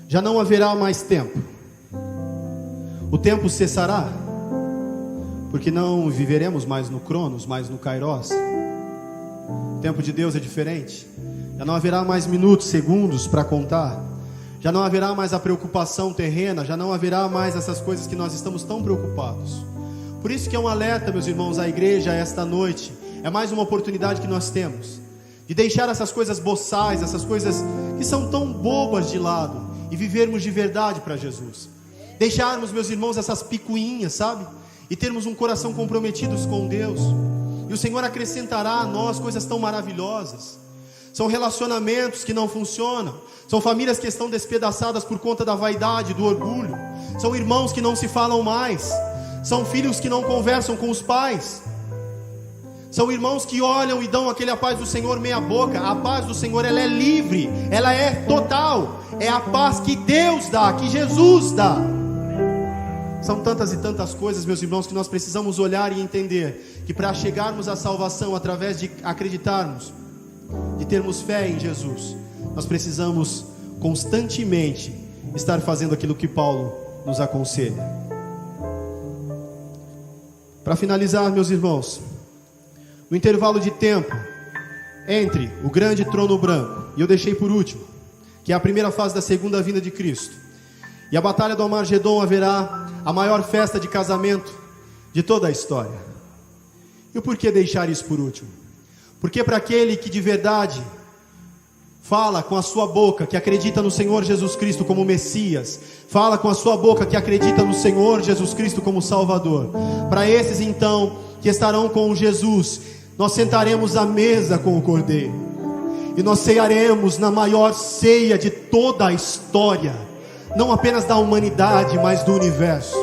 já não haverá mais tempo. O tempo cessará, porque não viveremos mais no Cronos, mais no Kairos. O tempo de Deus é diferente. Já não haverá mais minutos, segundos para contar. Já não haverá mais a preocupação terrena. Já não haverá mais essas coisas que nós estamos tão preocupados. Por isso que é um alerta, meus irmãos, à igreja esta noite. É mais uma oportunidade que nós temos de deixar essas coisas boçais, essas coisas que são tão bobas de lado, e vivermos de verdade para Jesus. Deixarmos, meus irmãos, essas picuinhas, sabe? E termos um coração comprometidos com Deus. E o Senhor acrescentará a nós coisas tão maravilhosas. São relacionamentos que não funcionam. São famílias que estão despedaçadas por conta da vaidade, do orgulho. São irmãos que não se falam mais. São filhos que não conversam com os pais. São irmãos que olham e dão aquele a paz do Senhor meia boca. A paz do Senhor, ela é livre, ela é total. É a paz que Deus dá, que Jesus dá. São tantas e tantas coisas, meus irmãos, que nós precisamos olhar e entender que para chegarmos à salvação, através de acreditarmos, de termos fé em Jesus, nós precisamos constantemente estar fazendo aquilo que Paulo nos aconselha. Para finalizar, meus irmãos, no intervalo de tempo entre o grande trono branco, e eu deixei por último, que é a primeira fase da segunda vinda de Cristo, e a batalha do Armagedon, haverá a maior festa de casamento de toda a história. E o porquê deixar isso por último? Porque para aquele que de verdade fala com a sua boca que acredita no Senhor Jesus Cristo como Messias, fala com a sua boca que acredita no Senhor Jesus Cristo como Salvador, para esses então que estarão com Jesus, nós sentaremos à mesa com o Cordeiro, e nós cearemos na maior ceia de toda a história, não apenas da humanidade, mas do universo.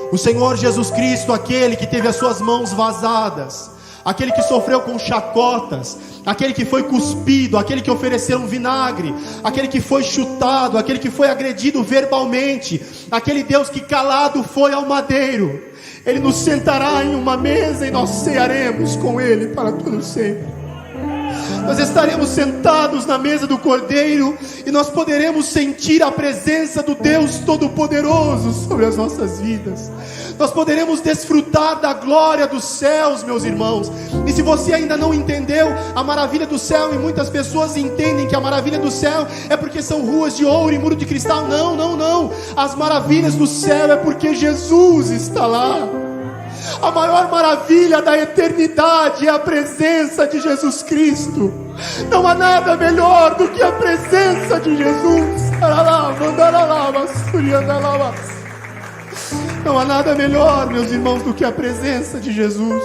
O Senhor Jesus Cristo, aquele que teve as suas mãos vazadas, aquele que sofreu com chacotas, aquele que foi cuspido, aquele que ofereceram vinagre, aquele que foi chutado, aquele que foi agredido verbalmente, aquele Deus que calado foi ao madeiro, Ele nos sentará em uma mesa e nós cearemos com Ele para todo sempre. Nós estaremos sentados na mesa do Cordeiro e nós poderemos sentir a presença do Deus Todo-Poderoso sobre as nossas vidas. Nós poderemos desfrutar da glória dos céus, meus irmãos. E se você ainda não entendeu a maravilha do céu, e muitas pessoas entendem que a maravilha do céu é porque são ruas de ouro e muro de cristal. Não, não, não. As maravilhas do céu é porque Jesus está lá. A maior maravilha da eternidade é a presença de Jesus Cristo. Não há nada melhor do que a presença de Jesus. Não há nada melhor, meus irmãos, do que a presença de Jesus.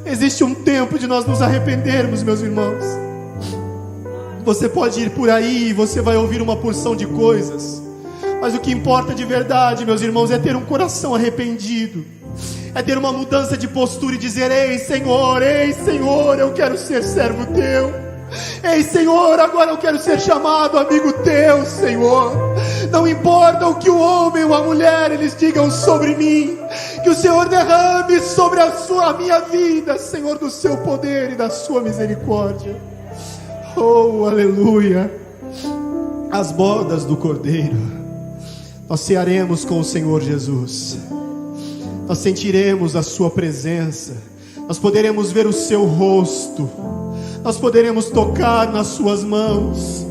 Existe um tempo de nós nos arrependermos, meus irmãos. Você pode ir por aí e você vai ouvir uma porção de coisas, mas o que importa de verdade, meus irmãos, é ter um coração arrependido, é ter uma mudança de postura e dizer: ei Senhor, eu quero ser servo teu. Ei Senhor, agora eu quero ser chamado amigo teu, Senhor. Não importa o que o homem ou a mulher eles digam sobre mim, Que o Senhor derrame sobre a minha vida, Senhor, do seu poder e da sua misericórdia. Oh, aleluia. As bodas do Cordeiro, nós cearemos com o Senhor Jesus. Nós sentiremos a sua presença. Nós poderemos ver o seu rosto. Nós poderemos tocar nas suas mãos.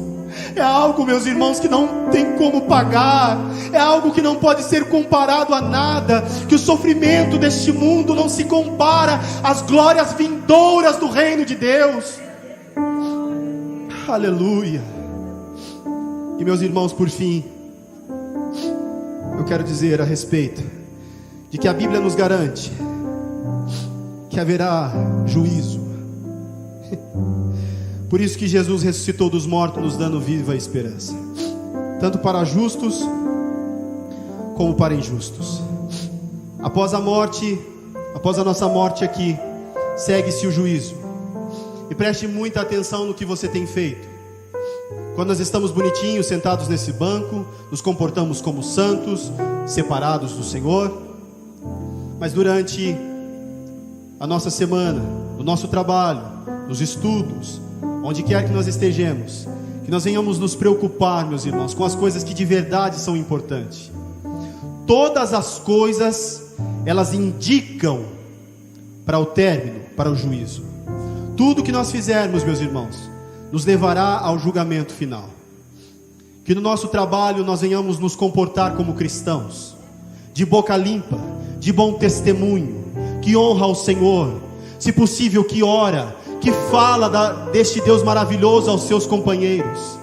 É algo, meus irmãos, que não tem como pagar. É algo que não pode ser comparado a nada. Que o sofrimento deste mundo não se compara às glórias vindouras do reino de Deus. Aleluia. E meus irmãos, por fim, eu quero dizer a respeito de que a Bíblia nos garante que haverá juízo. Por isso que Jesus ressuscitou dos mortos, nos dando viva esperança, tanto para justos como para injustos. Após a morte, após a nossa morte aqui, segue-se o juízo. E preste muita atenção no que você tem feito. Quando nós estamos bonitinhos, sentados nesse banco, nos comportamos como santos, separados do Senhor. Mas durante a nossa semana, no nosso trabalho, nos estudos, onde quer que nós estejamos, que nós venhamos nos preocupar, meus irmãos, com as coisas que de verdade são importantes. Todas as coisas, elas indicam para o término, para o juízo. Tudo que nós fizermos, meus irmãos, nos levará ao julgamento final. Que no nosso trabalho nós venhamos nos comportar como cristãos, de boca limpa, de bom testemunho, que honra ao Senhor, se possível que ora, que fala deste Deus maravilhoso aos seus companheiros.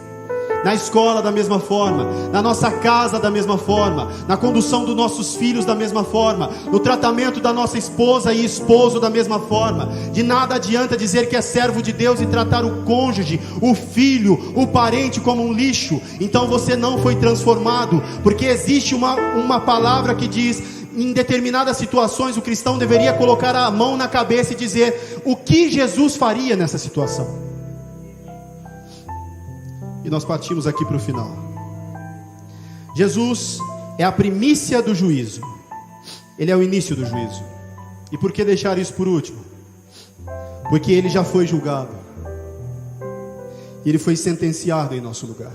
Na escola da mesma forma, na nossa casa da mesma forma, na condução dos nossos filhos da mesma forma, no tratamento da nossa esposa e esposo da mesma forma. De nada adianta dizer que é servo de Deus e tratar o cônjuge, o filho, o parente como um lixo. Então você não foi transformado, porque existe uma palavra que diz: em determinadas situações o cristão deveria colocar a mão na cabeça e dizer o que Jesus faria nessa situação. E nós partimos aqui para o final. Jesus é a primícia do juízo. Ele é o início do juízo. E por que deixar isso por último? Porque ele já foi julgado. E ele foi sentenciado em nosso lugar.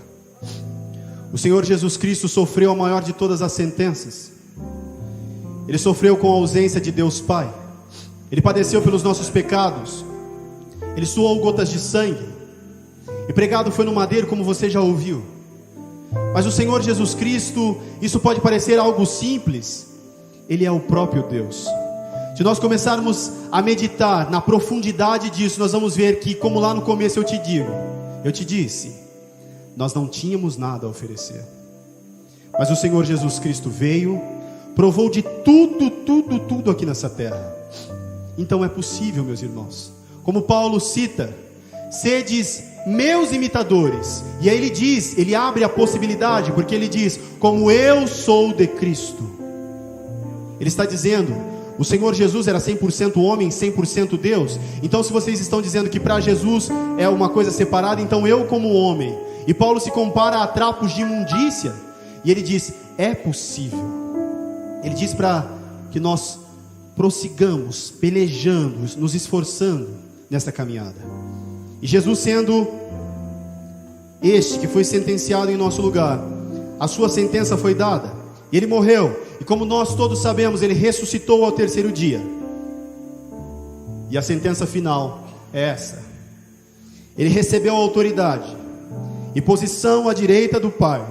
O Senhor Jesus Cristo sofreu a maior de todas as sentenças. Ele sofreu com a ausência de Deus Pai. Ele padeceu pelos nossos pecados. Ele suou gotas de sangue. E pregado foi no madeiro, como você já ouviu. Mas o Senhor Jesus Cristo, isso pode parecer algo simples, Ele é o próprio Deus. Se nós começarmos a meditar na profundidade disso, nós vamos ver que, como lá no começo eu te disse, nós não tínhamos nada a oferecer. Mas o Senhor Jesus Cristo veio, provou de tudo aqui nessa terra. Então é possível, meus irmãos, como Paulo cita: sedes meus imitadores. E aí ele abre a possibilidade, porque ele diz: como eu sou de Cristo. Ele está dizendo, o Senhor Jesus era 100% homem, 100% Deus. Então se vocês estão dizendo que para Jesus é uma coisa separada, então eu como homem. E Paulo se compara a trapos de imundícia, e ele diz: é possível. Ele diz para que nós prossigamos, pelejando, nos esforçando nessa caminhada. E Jesus, sendo este que foi sentenciado em nosso lugar, a sua sentença foi dada, e ele morreu, e como nós todos sabemos, ele ressuscitou ao terceiro dia. E a sentença final é essa: ele recebeu a autoridade e posição à direita do Pai,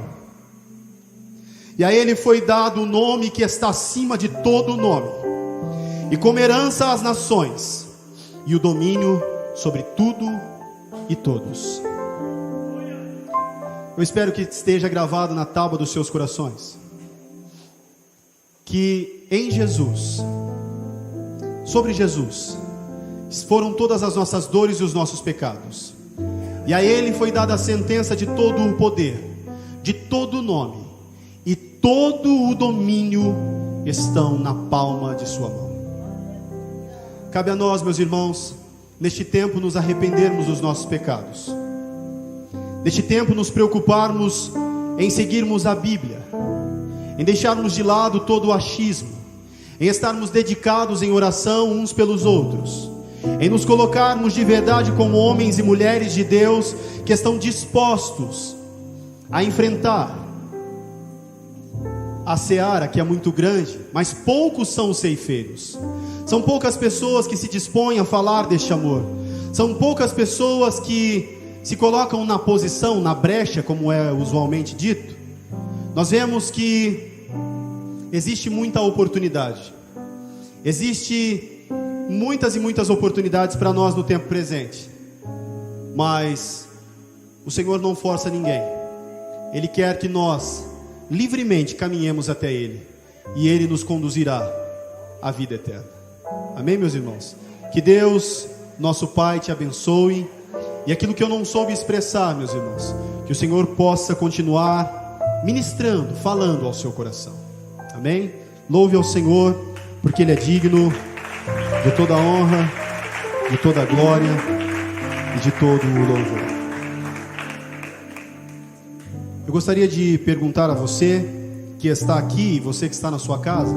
e a ele foi dado o nome que está acima de todo nome, e como herança às nações, e o domínio sobre tudo e todos. Eu espero que esteja gravado na tábua dos seus corações, que em Jesus, sobre Jesus, foram todas as nossas dores e os nossos pecados, e a ele foi dada a sentença de todo o poder, de todo o nome, e todo o domínio estão na palma de sua mão. Cabe a nós, meus irmãos, neste tempo nos arrependermos dos nossos pecados. Neste tempo nos preocuparmos em seguirmos a Bíblia, em deixarmos de lado todo o achismo, em estarmos dedicados em oração uns pelos outros, em nos colocarmos de verdade como homens e mulheres de Deus que estão dispostos a enfrentar a seara, que é muito grande, mas poucos são os ceifeiros. São poucas pessoas que se dispõem a falar deste amor. São poucas pessoas que se colocam na posição, na brecha, como é usualmente dito. Nós vemos que existe muita oportunidade. Existe muitas e muitas oportunidades para nós no tempo presente. Mas o Senhor não força ninguém. Ele quer que nós livremente caminhemos até Ele, e Ele nos conduzirá à vida eterna. Amém, meus irmãos? Que Deus, nosso Pai, te abençoe, e aquilo que eu não soube expressar, meus irmãos, que o Senhor possa continuar ministrando, falando ao seu coração. Amém? Louve ao Senhor, porque Ele é digno de toda a honra, de toda a glória e de todo o louvor. Eu gostaria de perguntar a você que está aqui, você que está na sua casa,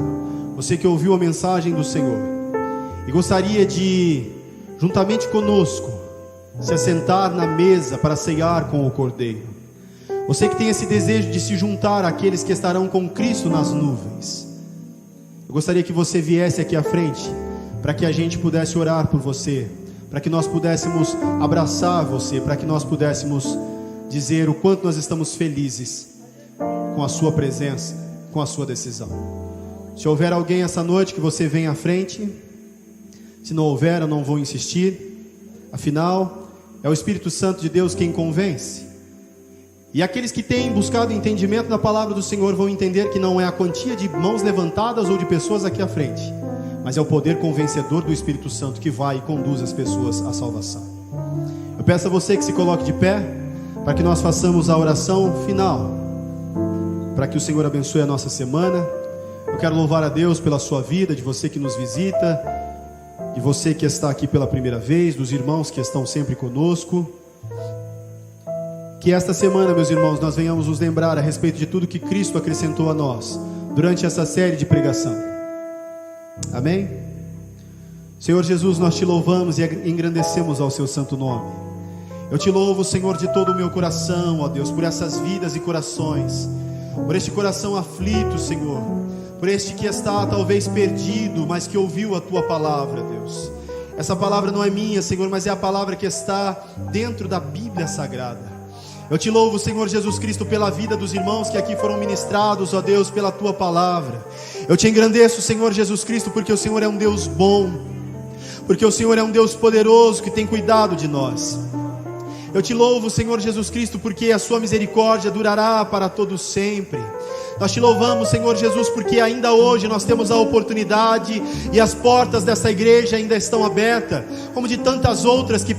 você que ouviu a mensagem do Senhor, e gostaria de, juntamente conosco, se assentar na mesa para ceiar com o Cordeiro. Você que tem esse desejo de se juntar àqueles que estarão com Cristo nas nuvens. Eu gostaria que você viesse aqui à frente, para que a gente pudesse orar por você, para que nós pudéssemos abraçar você, para que nós pudéssemos dizer o quanto nós estamos felizes com a sua presença, com a sua decisão. Se houver alguém essa noite, que você venha à frente. Se não houver, eu não vou insistir. Afinal, é o Espírito Santo de Deus quem convence. E aqueles que têm buscado entendimento da palavra do Senhor vão entender que não é a quantia de mãos levantadas ou de pessoas aqui à frente, mas é o poder convencedor do Espírito Santo que vai e conduz as pessoas à salvação. Eu peço a você que se coloque de pé, para que nós façamos a oração final, para que o Senhor abençoe a nossa semana. Eu quero louvar a Deus pela sua vida, de você que nos visita, de você que está aqui pela primeira vez, dos irmãos que estão sempre conosco. Que esta semana, meus irmãos, nós venhamos nos lembrar a respeito de tudo que Cristo acrescentou a nós durante essa série de pregação. Amém? Senhor Jesus, nós te louvamos e engrandecemos ao seu santo nome. Eu te louvo, Senhor, de todo o meu coração, ó Deus, por essas vidas e corações, por este coração aflito, Senhor, por este que está talvez perdido, mas que ouviu a tua palavra, Deus. Essa palavra não é minha, Senhor, mas é a palavra que está dentro da Bíblia Sagrada. Eu te louvo, Senhor Jesus Cristo, pela vida dos irmãos que aqui foram ministrados, ó Deus, pela tua palavra. Eu te engrandeço, Senhor Jesus Cristo, porque o Senhor é um Deus bom, porque o Senhor é um Deus poderoso que tem cuidado de nós. Eu te louvo, Senhor Jesus Cristo, porque a sua misericórdia durará para todo sempre. Nós te louvamos, Senhor Jesus, porque ainda hoje nós temos a oportunidade e as portas dessa igreja ainda estão abertas, como de tantas outras que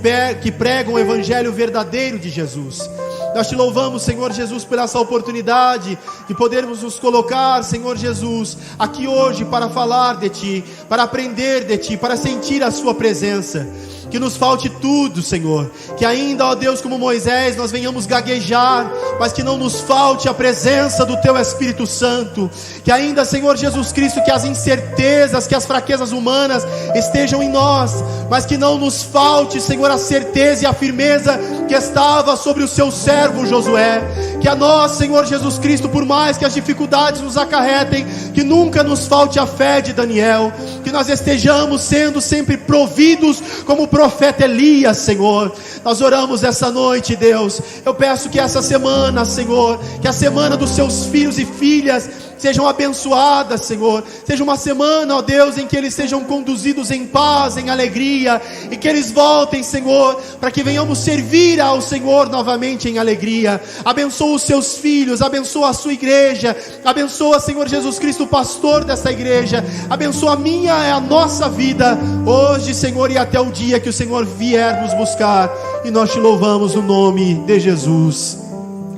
pregam o evangelho verdadeiro de Jesus. Nós te louvamos, Senhor Jesus, por essa oportunidade de podermos nos colocar, Senhor Jesus, aqui hoje para falar de Ti, para aprender de Ti, para sentir a Sua presença. Que nos falte tudo, Senhor, que ainda, ó Deus, como Moisés, nós venhamos gaguejar, mas que não nos falte a presença do Teu Espírito Santo. Que ainda, Senhor Jesus Cristo, que as incertezas, que as fraquezas humanas estejam em nós, mas que não nos falte, Senhor, a certeza e a firmeza que estava sobre o Seu servo Josué. Que a nós, Senhor Jesus Cristo, por mais que as dificuldades nos acarretem, que nunca nos falte a fé de Daniel, que nós estejamos sendo sempre providos como profeta Elias, Senhor. Nós oramos essa noite, Deus. Eu peço que essa semana, Senhor, que a semana dos seus filhos e filhas sejam abençoadas, Senhor. Seja uma semana, ó Deus, em que eles sejam conduzidos em paz, em alegria, e que eles voltem, Senhor, para que venhamos servir ao Senhor novamente em alegria. Abençoa os seus filhos, abençoa a sua igreja, abençoa, Senhor Jesus Cristo, o pastor dessa igreja, abençoa a minha e a nossa vida, hoje, Senhor, e até o dia que o Senhor vier nos buscar, e nós te louvamos no nome de Jesus.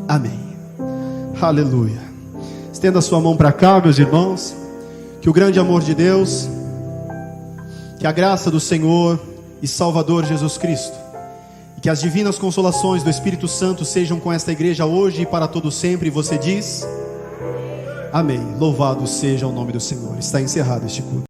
Amém. Aleluia. Estenda a sua mão para cá, meus irmãos. Que o grande amor de Deus, que a graça do Senhor e Salvador Jesus Cristo, e que as divinas consolações do Espírito Santo sejam com esta igreja hoje e para todo sempre. E você diz: Amém. Louvado seja o nome do Senhor. Está encerrado este culto.